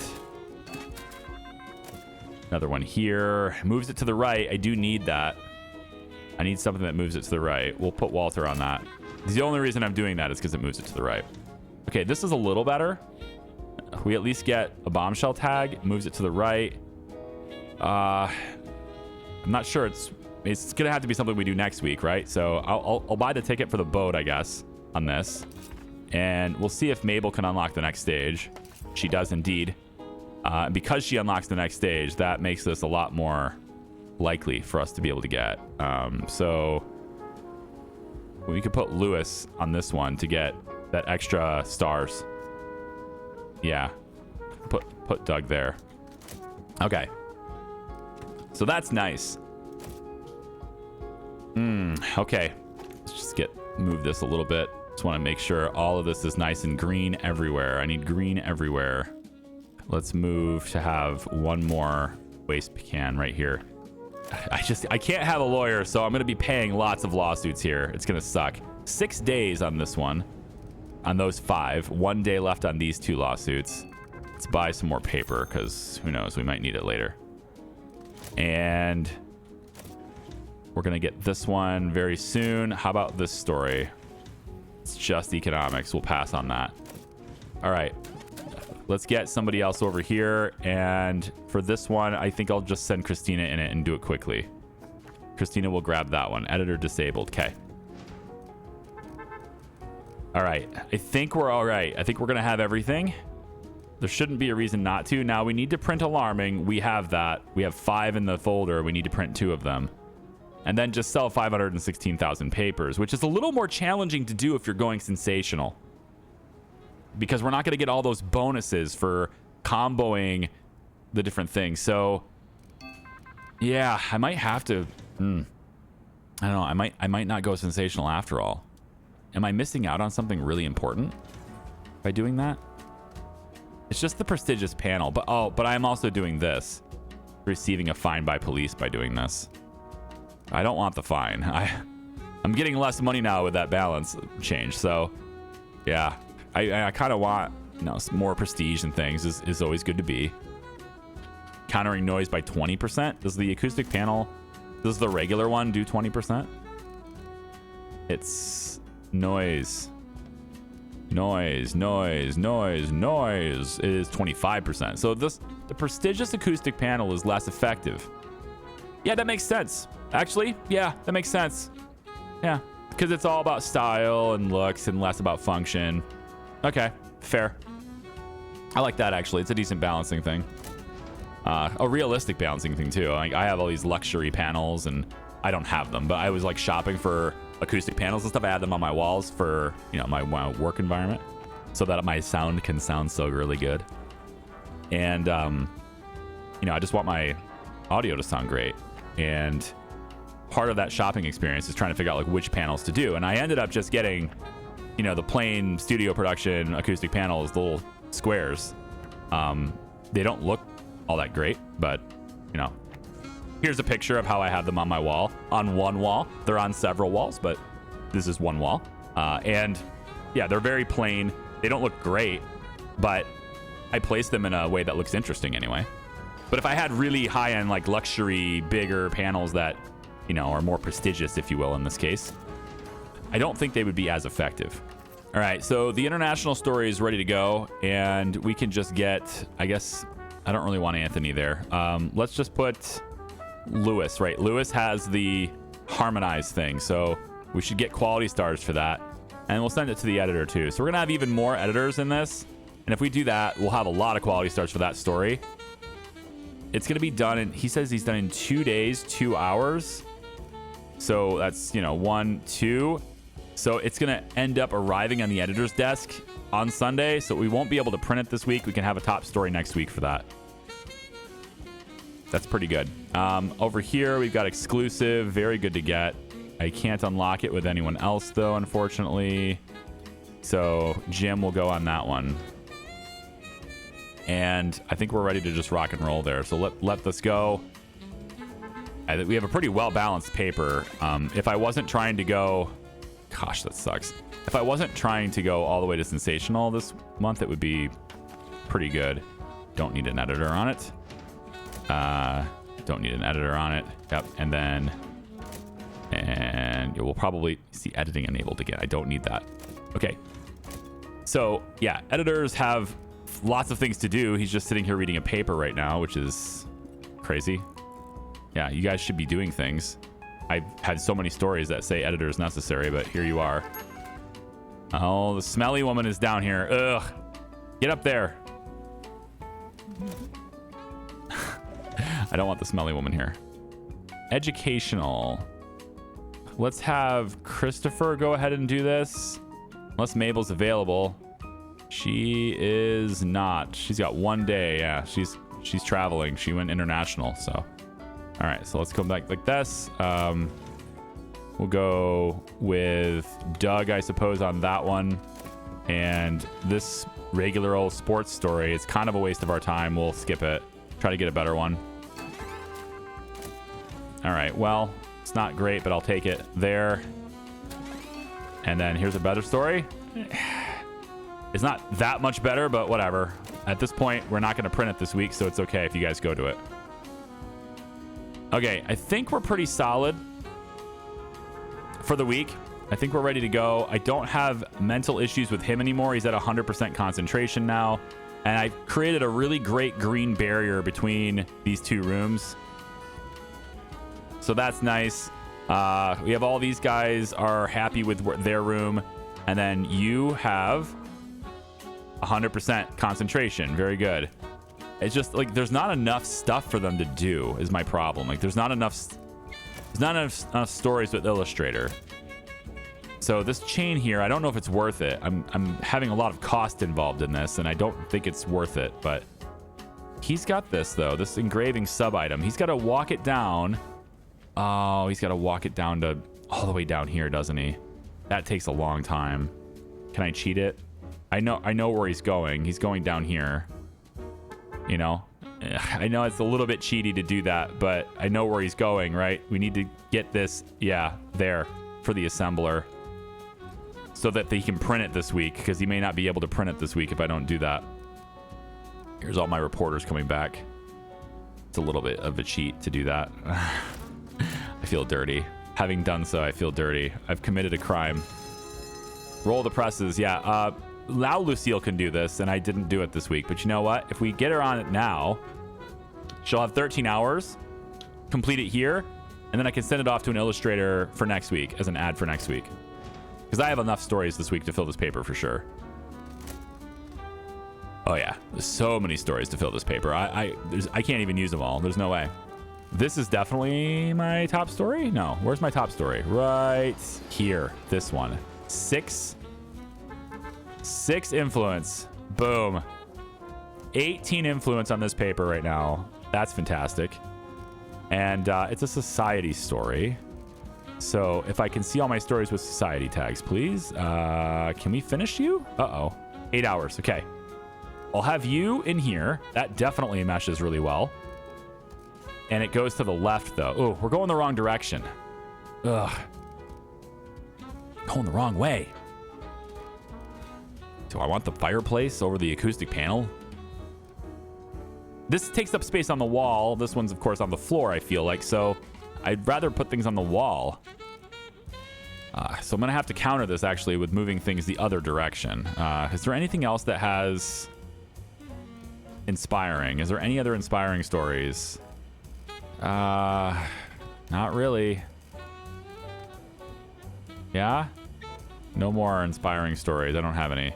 another one here. Moves it to the right. I do need that. I need something that moves it to the right. We'll put Walter on that. The only reason I'm doing that is because it moves it to the right. Okay, this is a little better. We at least get a bombshell tag. Moves it to the right. I'm not sure. It's gonna have to be something we do next week, right? So I'll buy the ticket for the boat, I guess, on this, and we'll see if Mabel can unlock the next stage. She does indeed. Because she unlocks the next stage, that makes this a lot more likely for us to be able to get. So we could put Lewis on this one to get that extra stars. Yeah. put Doug there. Okay. So that's nice. Okay. Let's just move this a little bit. Just want to make sure all of this is nice and green everywhere. I need green everywhere. Let's move to have one more waste can right here. I can't have a lawyer, so I'm going to be paying lots of lawsuits here. It's going to suck. 6 days on this one. On those 5. 1 day left on these 2 lawsuits. Let's buy some more paper because who knows, we might need it later. And we're going to get this one very soon. How about this story? It's just economics. We'll pass on that. All right. Let's get somebody else over here. And for this one, I think I'll just send Christina in it and do it quickly. Christina will grab that one. Editor disabled. Okay. All right. I think we're all right. I think we're going to have everything. There shouldn't be a reason not to. Now, we need to print alarming. We have that. We have 5 in the folder. We need to print 2 of them. And then just sell 516,000 papers, which is a little more challenging to do if you're going sensational. Because we're not going to get all those bonuses for comboing the different things. So, yeah, I might have to... I don't know. I might not go sensational after all. Am I missing out on something really important by doing that? It's just the prestigious panel. But I am also doing this. Receiving a fine by police by doing this. I don't want the fine. I'm getting less money now with that balance change. So, yeah. I kind of want, more prestige and things is always good to be. Countering noise by 20%. Does the acoustic panel, does the regular one do 20%? It's noise. Noise is 25%. So the prestigious acoustic panel is less effective. Yeah, that makes sense. Actually, yeah, that makes sense. Yeah, because it's all about style and looks and less about function. Okay, fair. I like that, actually. It's a decent balancing thing. A realistic balancing thing, too. I have all these luxury panels, and I don't have them, but I was, shopping for acoustic panels and stuff. I had them on my walls for, my work environment so that my sound can sound so really good. And, I just want my audio to sound great. And part of that shopping experience is trying to figure out, which panels to do. And I ended up just getting... the plain studio production acoustic panels, the little squares. They don't look all that great, but, here's a picture of how I have them on my wall. On one wall. They're on several walls, but this is one wall. And, yeah, they're very plain. They don't look great, but I placed them in a way that looks interesting anyway. But if I had really high-end, luxury, bigger panels that, are more prestigious, if you will, in this case, I don't think they would be as effective. All right, so the international story is ready to go, and we can just get, I guess, I don't really want Anthony there. Let's just put Lewis, right? Lewis has the harmonized thing, so we should get quality stars for that, and we'll send it to the editor too. So we're gonna have even more editors in this, and if we do that, we'll have a lot of quality stars for that story. It's gonna be done in, he says he's done in 2 days, 2 hours. So that's, 1, 2. So it's going to end up arriving on the editor's desk on Sunday. So we won't be able to print it this week. We can have a top story next week for that. That's pretty good. Over here, we've got exclusive. Very good to get. I can't unlock it with anyone else, though, unfortunately. So Jim will go on that one. And I think we're ready to just rock and roll there. So let this go. We have a pretty well-balanced paper. If I wasn't trying to go... Gosh, that sucks. If I wasn't trying to go all the way to sensational this month, it would be pretty good. Don't need an editor on it. Don't need an editor on it. Yep. And then... And we'll probably see editing enabled again. I don't need that. Okay. So, yeah. Editors have lots of things to do. He's just sitting here reading a paper right now, which is crazy. Yeah, you guys should be doing things. I've had so many stories that say editor is necessary, but here you are. Oh, the smelly woman is down here. Ugh. Get up there. I don't want the smelly woman here. Educational. Let's have Christopher go ahead and do this. Unless Mabel's available. She is not. She's got 1 day. Yeah, she's traveling. She went international. So, all right. So let's come back like this. We'll go with Doug, I suppose, on that one. And this regular old sports story, it's kind of a waste of our time. We'll skip it. Try to get a better one. All right. Well, it's not great, but I'll take it there. And then here's a better story. It's not that much better, but whatever. At this point, we're not going to print it this week, so it's okay if you guys go to it. Okay, I think we're pretty solid for the week. I think we're ready to go. I don't have mental issues with him anymore. He's at 100% concentration now. And I've created a really great green barrier between these two rooms. So that's nice. We have all these guys are happy with their room. And then you have 100% concentration. Very good. It's just like there's not enough stuff for them to do is my problem. Like there's not enough stories with Illustrator. So this chain here, I don't know if it's worth it. I'm having a lot of cost involved in this, and I don't think it's worth it. But he's got this though, this engraving sub item. He's got to walk it down. Oh, he's got to walk it down to all the way down here, doesn't he? That takes a long time. Can I cheat it? I know where he's going. He's going down here. You know, I know it's a little bit cheaty to do that, but I know where he's going, right? We need to get this, yeah, there for the assembler so that he can print it this week, because he may not be able to print it this week if I don't do that. Here's all my reporters coming back. It's a little bit of a cheat to do that. I feel dirty. Having done so, I feel dirty. I've committed a crime. Roll the presses. Yeah. Now Lucille can do this, and I didn't do it this week. But you know what? If we get her on it now, she'll have 13 hours, complete it here, and then I can send it off to an illustrator for next week as an ad for next week. Because I have enough stories this week to fill this paper for sure. Oh yeah, there's so many stories to fill this paper. I can't even use them all. There's no way. This is definitely my top story. No, where's my top story? Right here. This one. Six influence. Boom. 18 influence on this paper right now. That's fantastic. And it's a society story. So if I can see all my stories with society tags, please. Can we finish you? Uh-oh. 8 hours. Okay. I'll have you in here. That definitely meshes really well. And it goes to the left, though. Oh, we're going the wrong direction. Ugh. Going the wrong way. Do I want the fireplace over the acoustic panel? This takes up space on the wall. This one's, of course, on the floor, I feel like. So I'd rather put things on the wall. So I'm going to have to counter this, actually, with moving things the other direction. Is there anything else that has inspiring? Is there any other inspiring stories? Not really. Yeah? No more inspiring stories. I don't have any.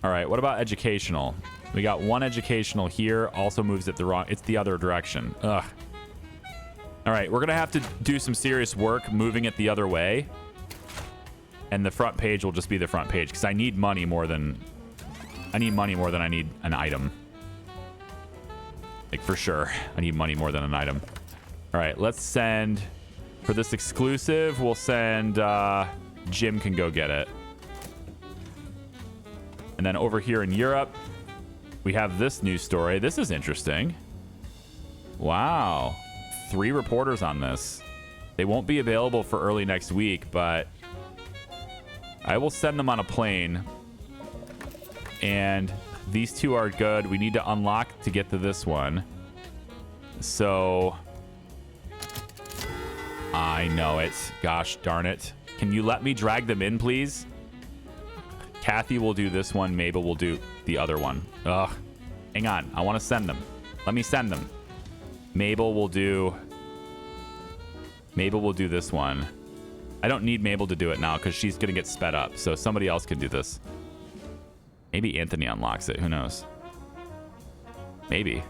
All right, what about educational? We got one educational here. Also moves it the wrong... It's the other direction. Ugh. All right, we're going to have to do some serious work moving it the other way. And the front page will just be the front page, because I need money more than... I need money more than I need an item. Like, for sure. I need money more than an item. All right, let's send... For this exclusive, we'll send... Jim can go get it. And then over here in Europe, we have this news story. This is interesting. Wow. 3 reporters on this. They won't be available for early next week, but I will send them on a plane. And these 2 are good. We need to unlock to get to this one. So I know it. Gosh darn it. Can you let me drag them in, please? Kathy will do this one. Mabel will do the other one. Ugh. Hang on. I want to send them. Let me send them. Mabel will do this one. I don't need Mabel to do it now because she's going to get sped up. So somebody else can do this. Maybe Anthony unlocks it. Who knows? Maybe.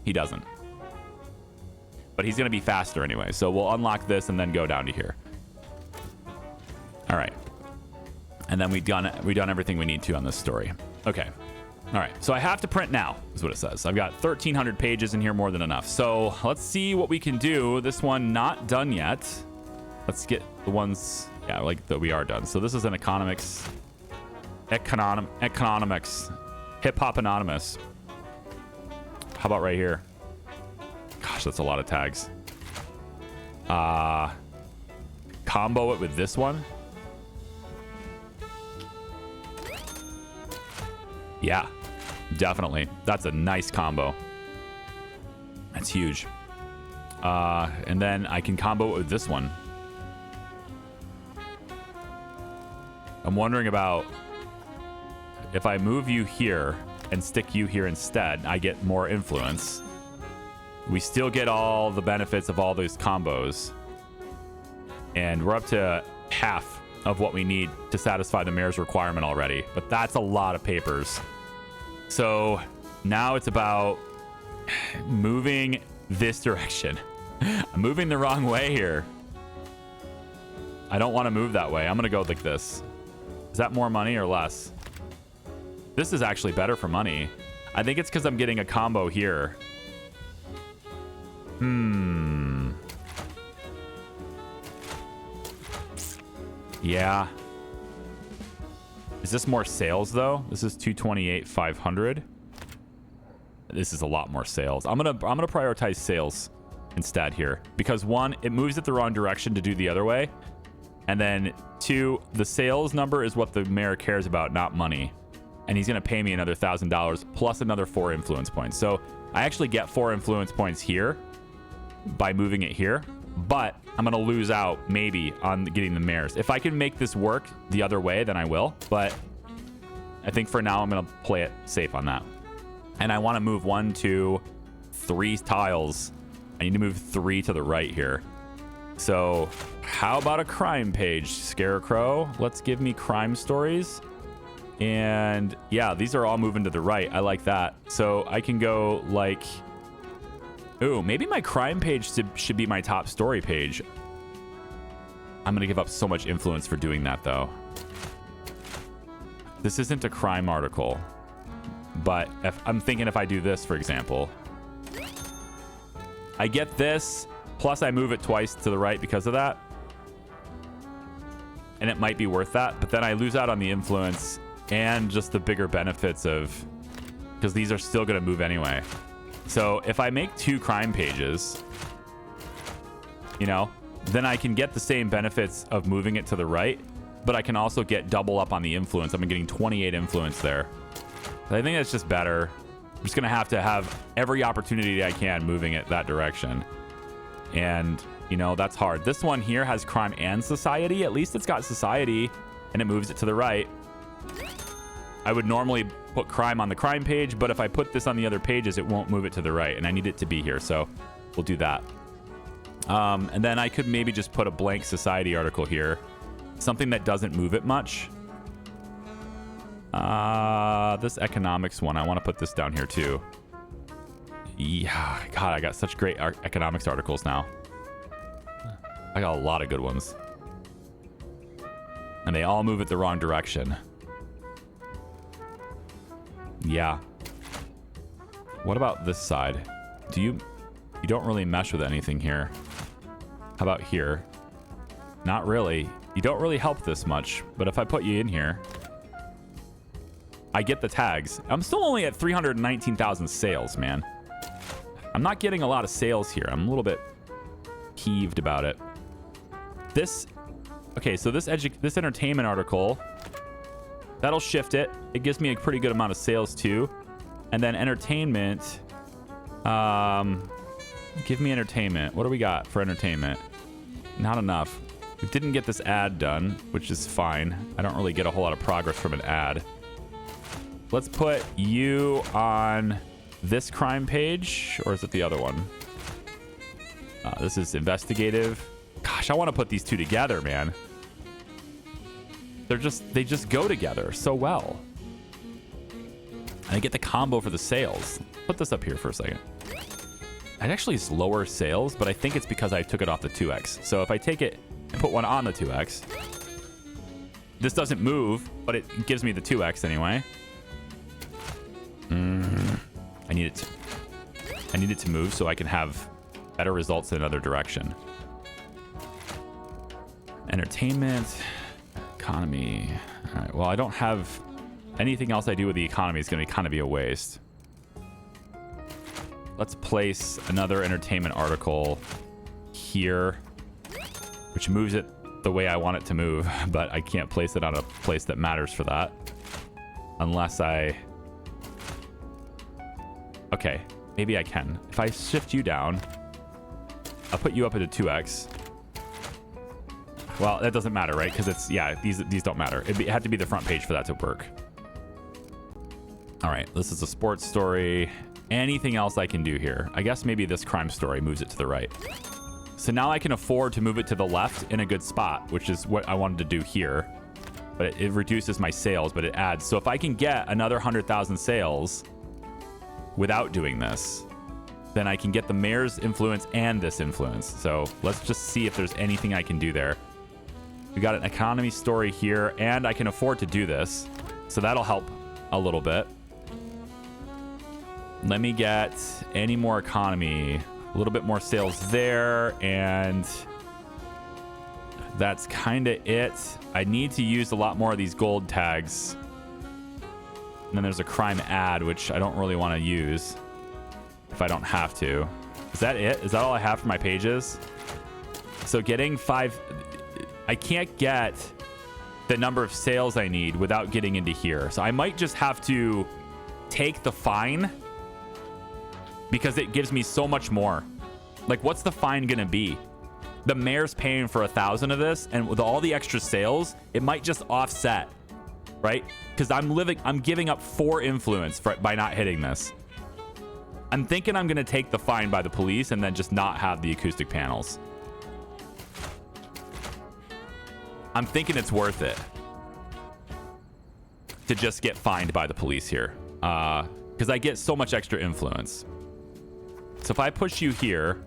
He doesn't. But he's going to be faster anyway. So we'll unlock this and then go down to here. All right. And then we've done everything we need to on this story. Okay. All right. So I have to print now, is what it says. I've got 1,300 pages in here, more than enough. So let's see what we can do. This one not done yet. Let's get the ones, yeah, like that we are done. So this is an economics, hip hop anonymous. How about right here? Gosh, that's a lot of tags. Combo it with this one. Yeah, definitely. That's a nice combo. That's huge. And then I can combo it with this one. I'm wondering about if I move you here and stick you here instead, I get more influence. We still get all the benefits of all those combos. And we're up to half of what we need to satisfy the mayor's requirement already. But that's a lot of papers. So now it's about moving this direction. I'm moving the wrong way here. I don't want to move that way. I'm going to go like this. Is that more money or less? This is actually better for money. I think it's because I'm getting a combo here. Yeah. Is this more sales though? This is 228,500. This is a lot more sales. I'm gonna prioritize sales instead here because one, it moves it the wrong direction to do the other way, and then two, the sales number is what the mayor cares about, not money, and he's gonna pay me another $1,000 plus another 4 influence points. So I actually get 4 influence points here by moving it here, but I'm gonna lose out maybe on getting the mayors. If I can make this work the other way, then I will, but I think for now I'm gonna play it safe on that. And I want to move 1, 2, 3 tiles. I need to move 3 to the right here. So how about a crime page, Scarecrow? Let's give me crime stories. And yeah, these are all moving to the right. I like that. So I can go like, ooh, maybe my crime page should be my top story page. I'm going to give up so much influence for doing that, though. This isn't a crime article. But I'm thinking if I do this, for example, I get this, plus I move it twice to the right because of that. And it might be worth that. But then I lose out on the influence and just the bigger benefits of... because these are still going to move anyway. So if I make 2 crime pages, you know, then I can get the same benefits of moving it to the right, but I can also get double up on the influence. I'm getting 28 influence there. I think that's just better. I'm just going to have every opportunity I can moving it that direction. And, you know, that's hard. This one here has crime and society. At least it's got society and it moves it to the right. I would normally put crime on the crime page, but if I put this on the other pages, it won't move it to the right, and I need it to be here, so we'll do that. And then I could maybe just put a blank society article here, something that doesn't move it much. This economics one, I want to put this down here too. Yeah, God, I got such great economics articles now. I got a lot of good ones. And they all move it the wrong direction. Yeah. What about this side? You don't really mesh with anything here. How about here? Not really. You don't really help this much, but if I put you in here, I get the tags. I'm still only at 319,000 sales, man. I'm not getting a lot of sales here. I'm a little bit peeved about it. Okay, so this entertainment article, that'll shift it. It gives me a pretty good amount of sales too. And then entertainment, give me entertainment. What do we got for entertainment? Not enough. We didn't get this ad done, which is fine. I don't really get a whole lot of progress from an ad. Let's put you on this crime page, or is it the other one? This is investigative. Gosh, I want to put these two together, man. They just go together so well. And I get the combo for the sales. Put this up here for a second. It actually is lower sales, but I think it's because I took it off the 2x. So if I take it and put one on the 2x, This doesn't move, but it gives me the 2x anyway. I need it to move so I can have better results in another direction. Entertainment, economy. All right, well, I don't have anything else I do with the economy is going to kind of be a waste. Let's place another entertainment article here, which moves it the way I want it to move, but I can't place it on a place that matters for that. Unless I... Okay, maybe I can. If I shift you down, I'll put you up at a 2x. Well, that doesn't matter, right? Because it's, yeah, these don't matter. It had to be the front page for that to work. All right, this is a sports story. Anything else I can do here? I guess maybe this crime story moves it to the right. So now I can afford to move it to the left in a good spot, which is what I wanted to do here. But it reduces my sales, but it adds. So if I can get another 100,000 sales without doing this, then I can get the mayor's influence and this influence. So let's just see if there's anything I can do there. We got an economy story here, and I can afford to do this. So that'll help a little bit. Let me get any more economy. A little bit more sales there, and that's kind of it. I need to use a lot more of these gold tags. And then there's a crime ad, which I don't really want to use if I don't have to. Is that it? Is that all I have for my pages? So getting 5... I can't get the number of sales I need without getting into here. So I might just have to take the fine because it gives me so much more. Like, what's the fine gonna be? The mayor's paying for 1,000 of this, and with all the extra sales, it might just offset, right? Because I'm giving up 4 influence by not hitting this. I'm thinking I'm gonna take the fine by the police and then just not have the acoustic panels. I'm thinking it's worth it to just get fined by the police here, because I get so much extra influence. So if I push you here,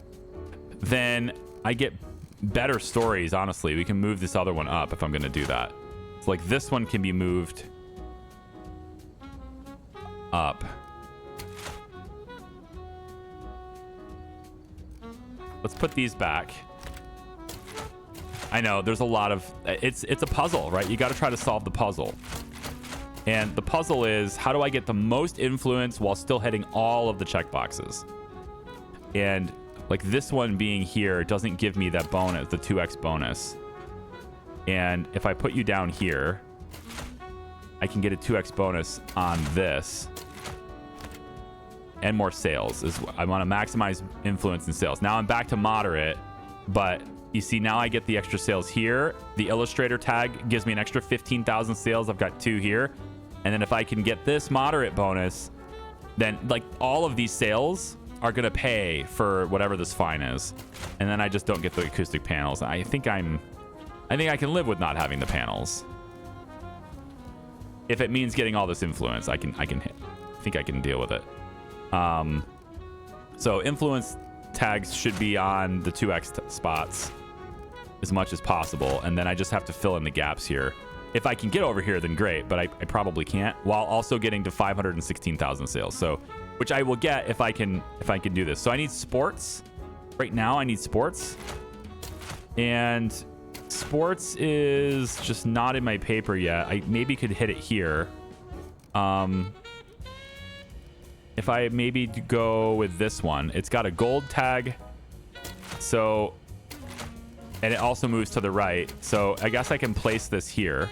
then I get better stories, honestly. We can move this other one up if I'm going to do that. So like this one can be moved up. Let's put these back. I know there's a lot of... It's a puzzle, right? You got to try to solve the puzzle. And the puzzle is, how do I get the most influence while still hitting all of the checkboxes? And like this one being here doesn't give me that bonus, the 2x bonus. And if I put you down here, I can get a 2x bonus on this. And more sales. I want to maximize influence and sales. Now I'm back to moderate, but you see now I get the extra sales here. The illustrator tag gives me an extra 15,000 sales. I've got 2 here. And then if I can get this moderate bonus, then like all of these sales are going to pay for whatever this fine is. And then I just don't get the acoustic panels. I think I can live with not having the panels. If it means getting all this influence, I think I can deal with it. So influence tags should be on the 2x spots as much as possible. And then I just have to fill in the gaps here. If I can get over here, then great, but I probably can't, while also getting to 516,000 sales. So, which I will get if I can do this. So I need sports. Right now I need sports. And sports is just not in my paper yet. I maybe could hit it here. If I maybe go with this one, it's got a gold tag. So, and it also moves to the right. So I guess I can place this here.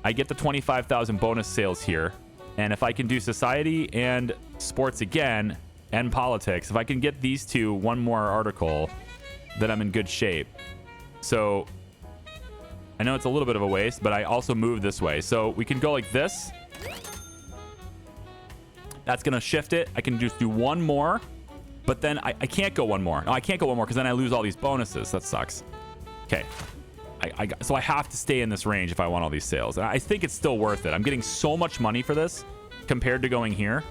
I get the 25,000 bonus sales here. And if I can do society and sports again and politics, if I can get these two, one more article, then I'm in good shape. So I know it's a little bit of a waste, but I also move this way. So we can go like this. That's going to shift it. I can just do one more, but then I can't go one more. No, I can't go one more because then I lose all these bonuses. That sucks. Okay. So I have to stay in this range if I want all these sales. And I think it's still worth it. I'm getting so much money for this compared to going here.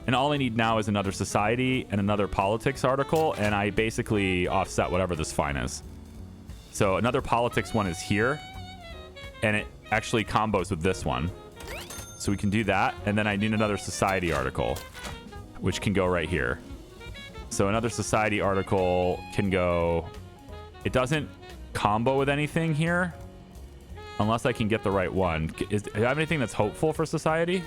And all I need now is another society and another politics article. And I basically offset whatever this fine is. So another politics one is here. and it actually combos with this one. So we can do that. And then I need another society article, which can go right here. So another society article can go... It doesn't combo with anything here unless I can get the right one. Do you have anything that's hopeful for society?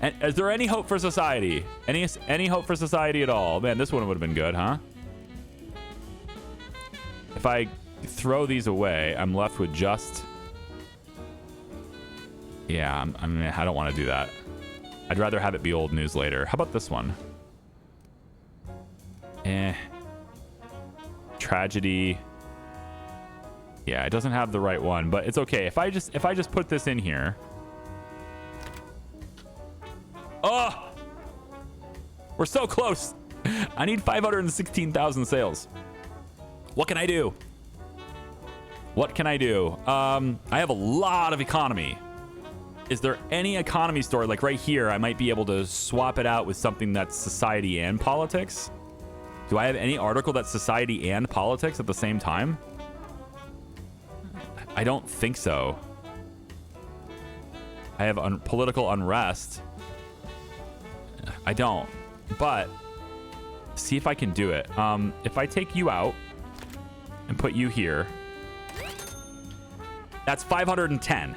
And is there any hope for society? Any hope for society at all? Man, this one would have been good, huh? If I throw these away, I'm left with just... Yeah, I don't want to do that. I'd rather have it be old news later. How about this one? Tragedy. Yeah, it doesn't have the right one, but it's okay. If I just put this in here. Oh! We're so close. I need 516,000 sales. What can I do? What can I do? I have a lot of economy. Is there any economy story? Like right here, I might be able to swap it out with something that's society and politics. Do I have any article that's society and politics at the same time? I don't think so. I have political unrest. I don't. But see if I can do it. If I take you out and put you here, that's 510.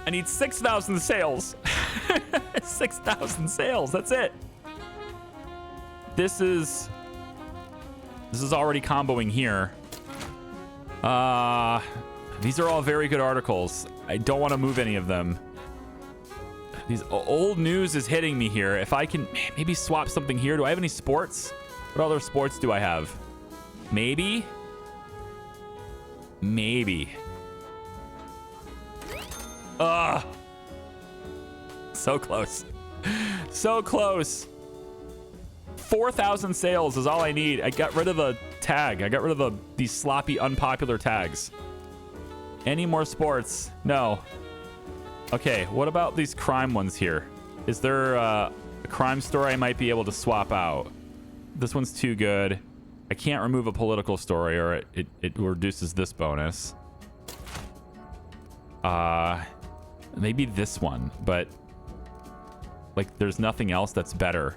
I need 6,000 sales. 6,000 sales. That's it. This is already comboing here. These are all very good articles. I don't want to move any of them. These old news is hitting me here. If I can maybe swap something here. Do I have any sports? What other sports do I have? Maybe. So close. So close. 4,000 sales is all I need. I got rid of the tag. I got rid of these sloppy, unpopular tags. Any more sports? No. Okay, what about these crime ones here? Is there a crime story I might be able to swap out? This one's too good. I can't remove a political story or it reduces this bonus. Maybe this one, but like there's nothing else that's better.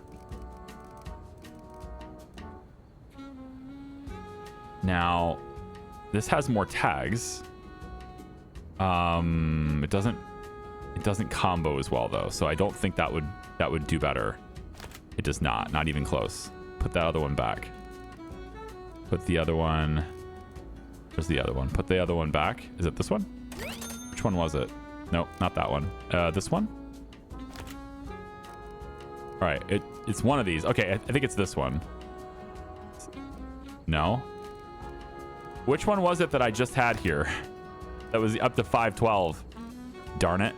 Now, this has more tags. It doesn't combo as well though, so I don't think that would do better. It does not even close. Put that other one back. Put the other one. Where's the other one? Put the other one back. Is it this one? Which one was it? Nope, not that one. This one? All right, it's one of these. Okay, I think it's this one. No. Which one was it that I just had here? That was up to 512. Darn it.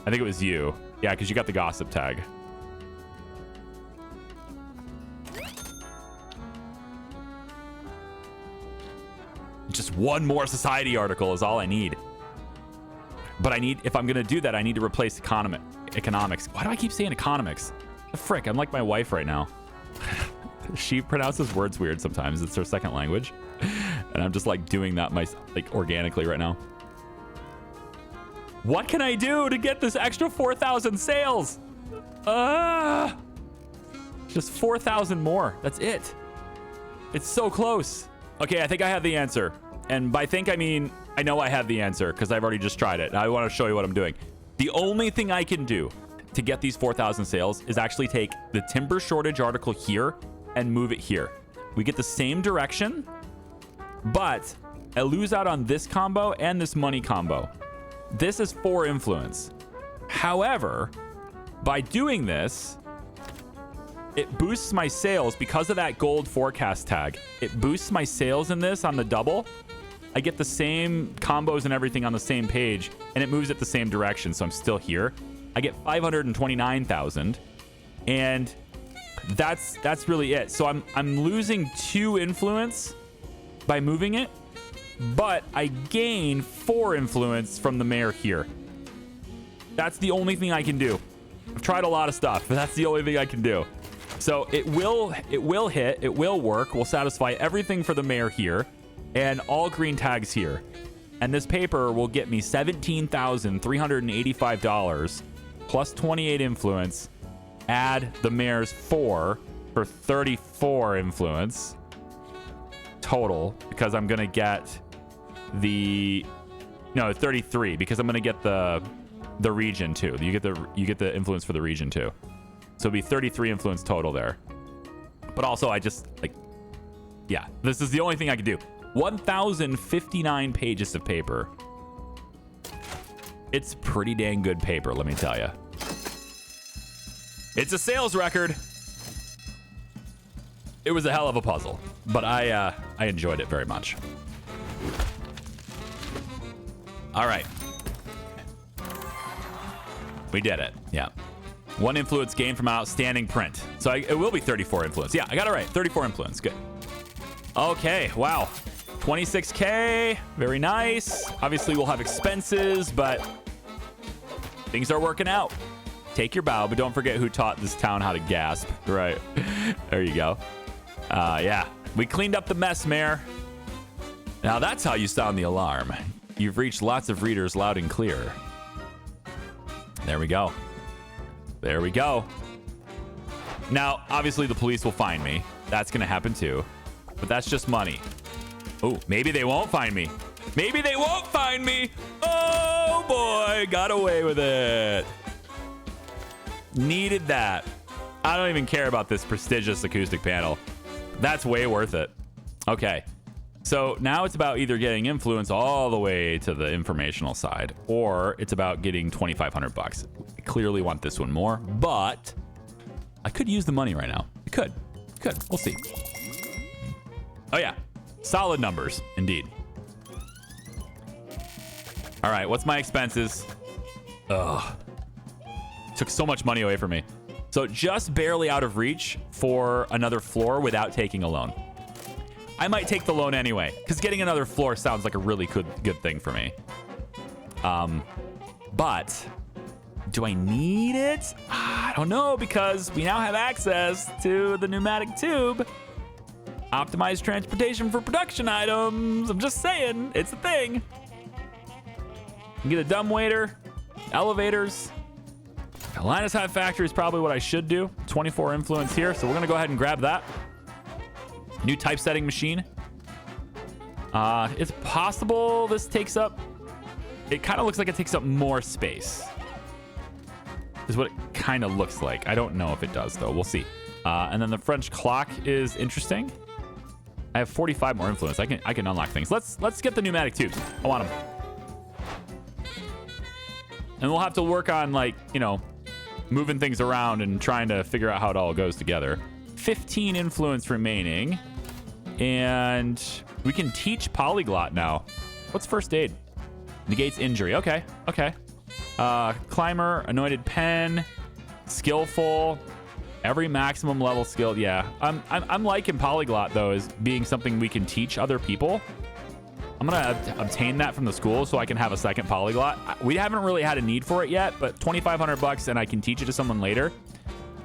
I think it was you. Yeah, because you got the gossip tag. Just one more society article is all I need. But if I'm going to do that, I need to replace economics. Why do I keep saying economics? The frick, I'm like my wife right now. She pronounces words weird sometimes. It's her second language. And I'm just like doing that organically right now. What can I do to get this extra 4,000 sales? Just 4,000 more. That's it. It's so close. Okay, I think I have the answer. And by think, I mean, I know I have the answer because I've already just tried it. And I want to show you what I'm doing. The only thing I can do to get these 4,000 sales is actually take the timber shortage article here and move it here. We get the same direction, but I lose out on this combo and this money combo. This is 4 influence. However, by doing this, it boosts my sales because of that gold forecast tag. It boosts my sales in this on the double. I get the same combos and everything on the same page, and it moves it the same direction, so I'm still here. I get 529,000, and that's really it. So I'm losing 2 influence by moving it, but I gain 4 influence from the mayor here. That's the only thing I can do. I've tried a lot of stuff, but that's the only thing I can do. So it will hit, it will work. We'll satisfy everything for the mayor here and all green tags here. And this paper will get me $17,385 plus 28 influence. Add the mayor's 4 for 34 influence total, because I'm going to get the... No, 33, because I'm going to get the region too. You get the influence for the region too. So it'll be 33 influence total there. But also I just like, yeah, this is the only thing I can do. 1,059 pages of paper. It's pretty dang good paper, let me tell you. It's a sales record. It was a hell of a puzzle, but I enjoyed it very much. All right. We did it. Yeah. 1 influence gained from outstanding print. So it will be 34 influence. Yeah, I got it right. 34 influence. Good. Okay. Wow. 26K. Very nice. Obviously, we'll have expenses, but things are working out. Take your bow, but don't forget who taught this town how to gasp. Right. There you go. Yeah. We cleaned up the mess, Mayor. Now, that's how you sound the alarm. You've reached lots of readers loud and clear. There we go. There we go. Now, obviously, the police will find me. That's going to happen too. But that's just money. Oh, maybe they won't find me. Maybe they won't find me. Oh, boy. Got away with it. Needed that. I don't even care about this prestigious acoustic panel. That's way worth it. Okay. So now it's about either getting influence all the way to the informational side, or it's about getting $2,500. I clearly want this one more, but I could use the money right now. I could. We'll see. Oh, yeah. Solid numbers, indeed. All right. What's my expenses? Ugh. Took so much money away from me. So just barely out of reach for another floor without taking a loan. I might take the loan anyway, because getting another floor sounds like a really good thing for me. But do I need it? I don't know, because we now have access to the pneumatic tube. Optimized transportation for production items. I'm just saying, it's a thing. You can get a dumbwaiter, elevators. Linus Hive Factory is probably what I should do. 24 influence here, so we're going to go ahead and grab that. New typesetting machine. It's possible this takes up... It kind of looks like it takes up more space. Is what it kind of looks like. I don't know if it does, though. We'll see. And then the French clock is interesting. I have 45 more influence. I can unlock things. Let's get the pneumatic tubes. I want them. And we'll have to work on, like, you know, moving things around and trying to figure out how it all goes together. 15 influence remaining. And we can teach polyglot now. What's first aid? Negates injury. Okay. Climber, anointed pen, skillful, every maximum level skill. Yeah. I'm liking polyglot, though, as being something we can teach other people. I'm going to obtain that from the school so I can have a second polyglot. We haven't really had a need for it yet, but $2,500 and I can teach it to someone later.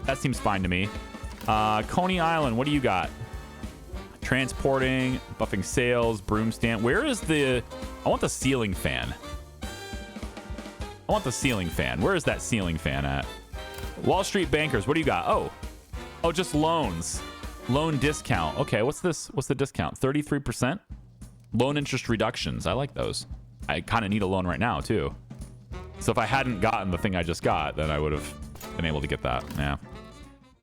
That seems fine to me. Coney Island, what do you got? Transporting, buffing sales, broom stand. Where is the... I want the ceiling fan. Where is that ceiling fan at? Wall Street Bankers, what do you got? Oh, just loans. Loan discount. Okay, what's this? What's the discount? 33%? Loan interest reductions. I like those. I kind of need a loan right now, too. So if I hadn't gotten the thing I just got, then I would have been able to get that. Yeah.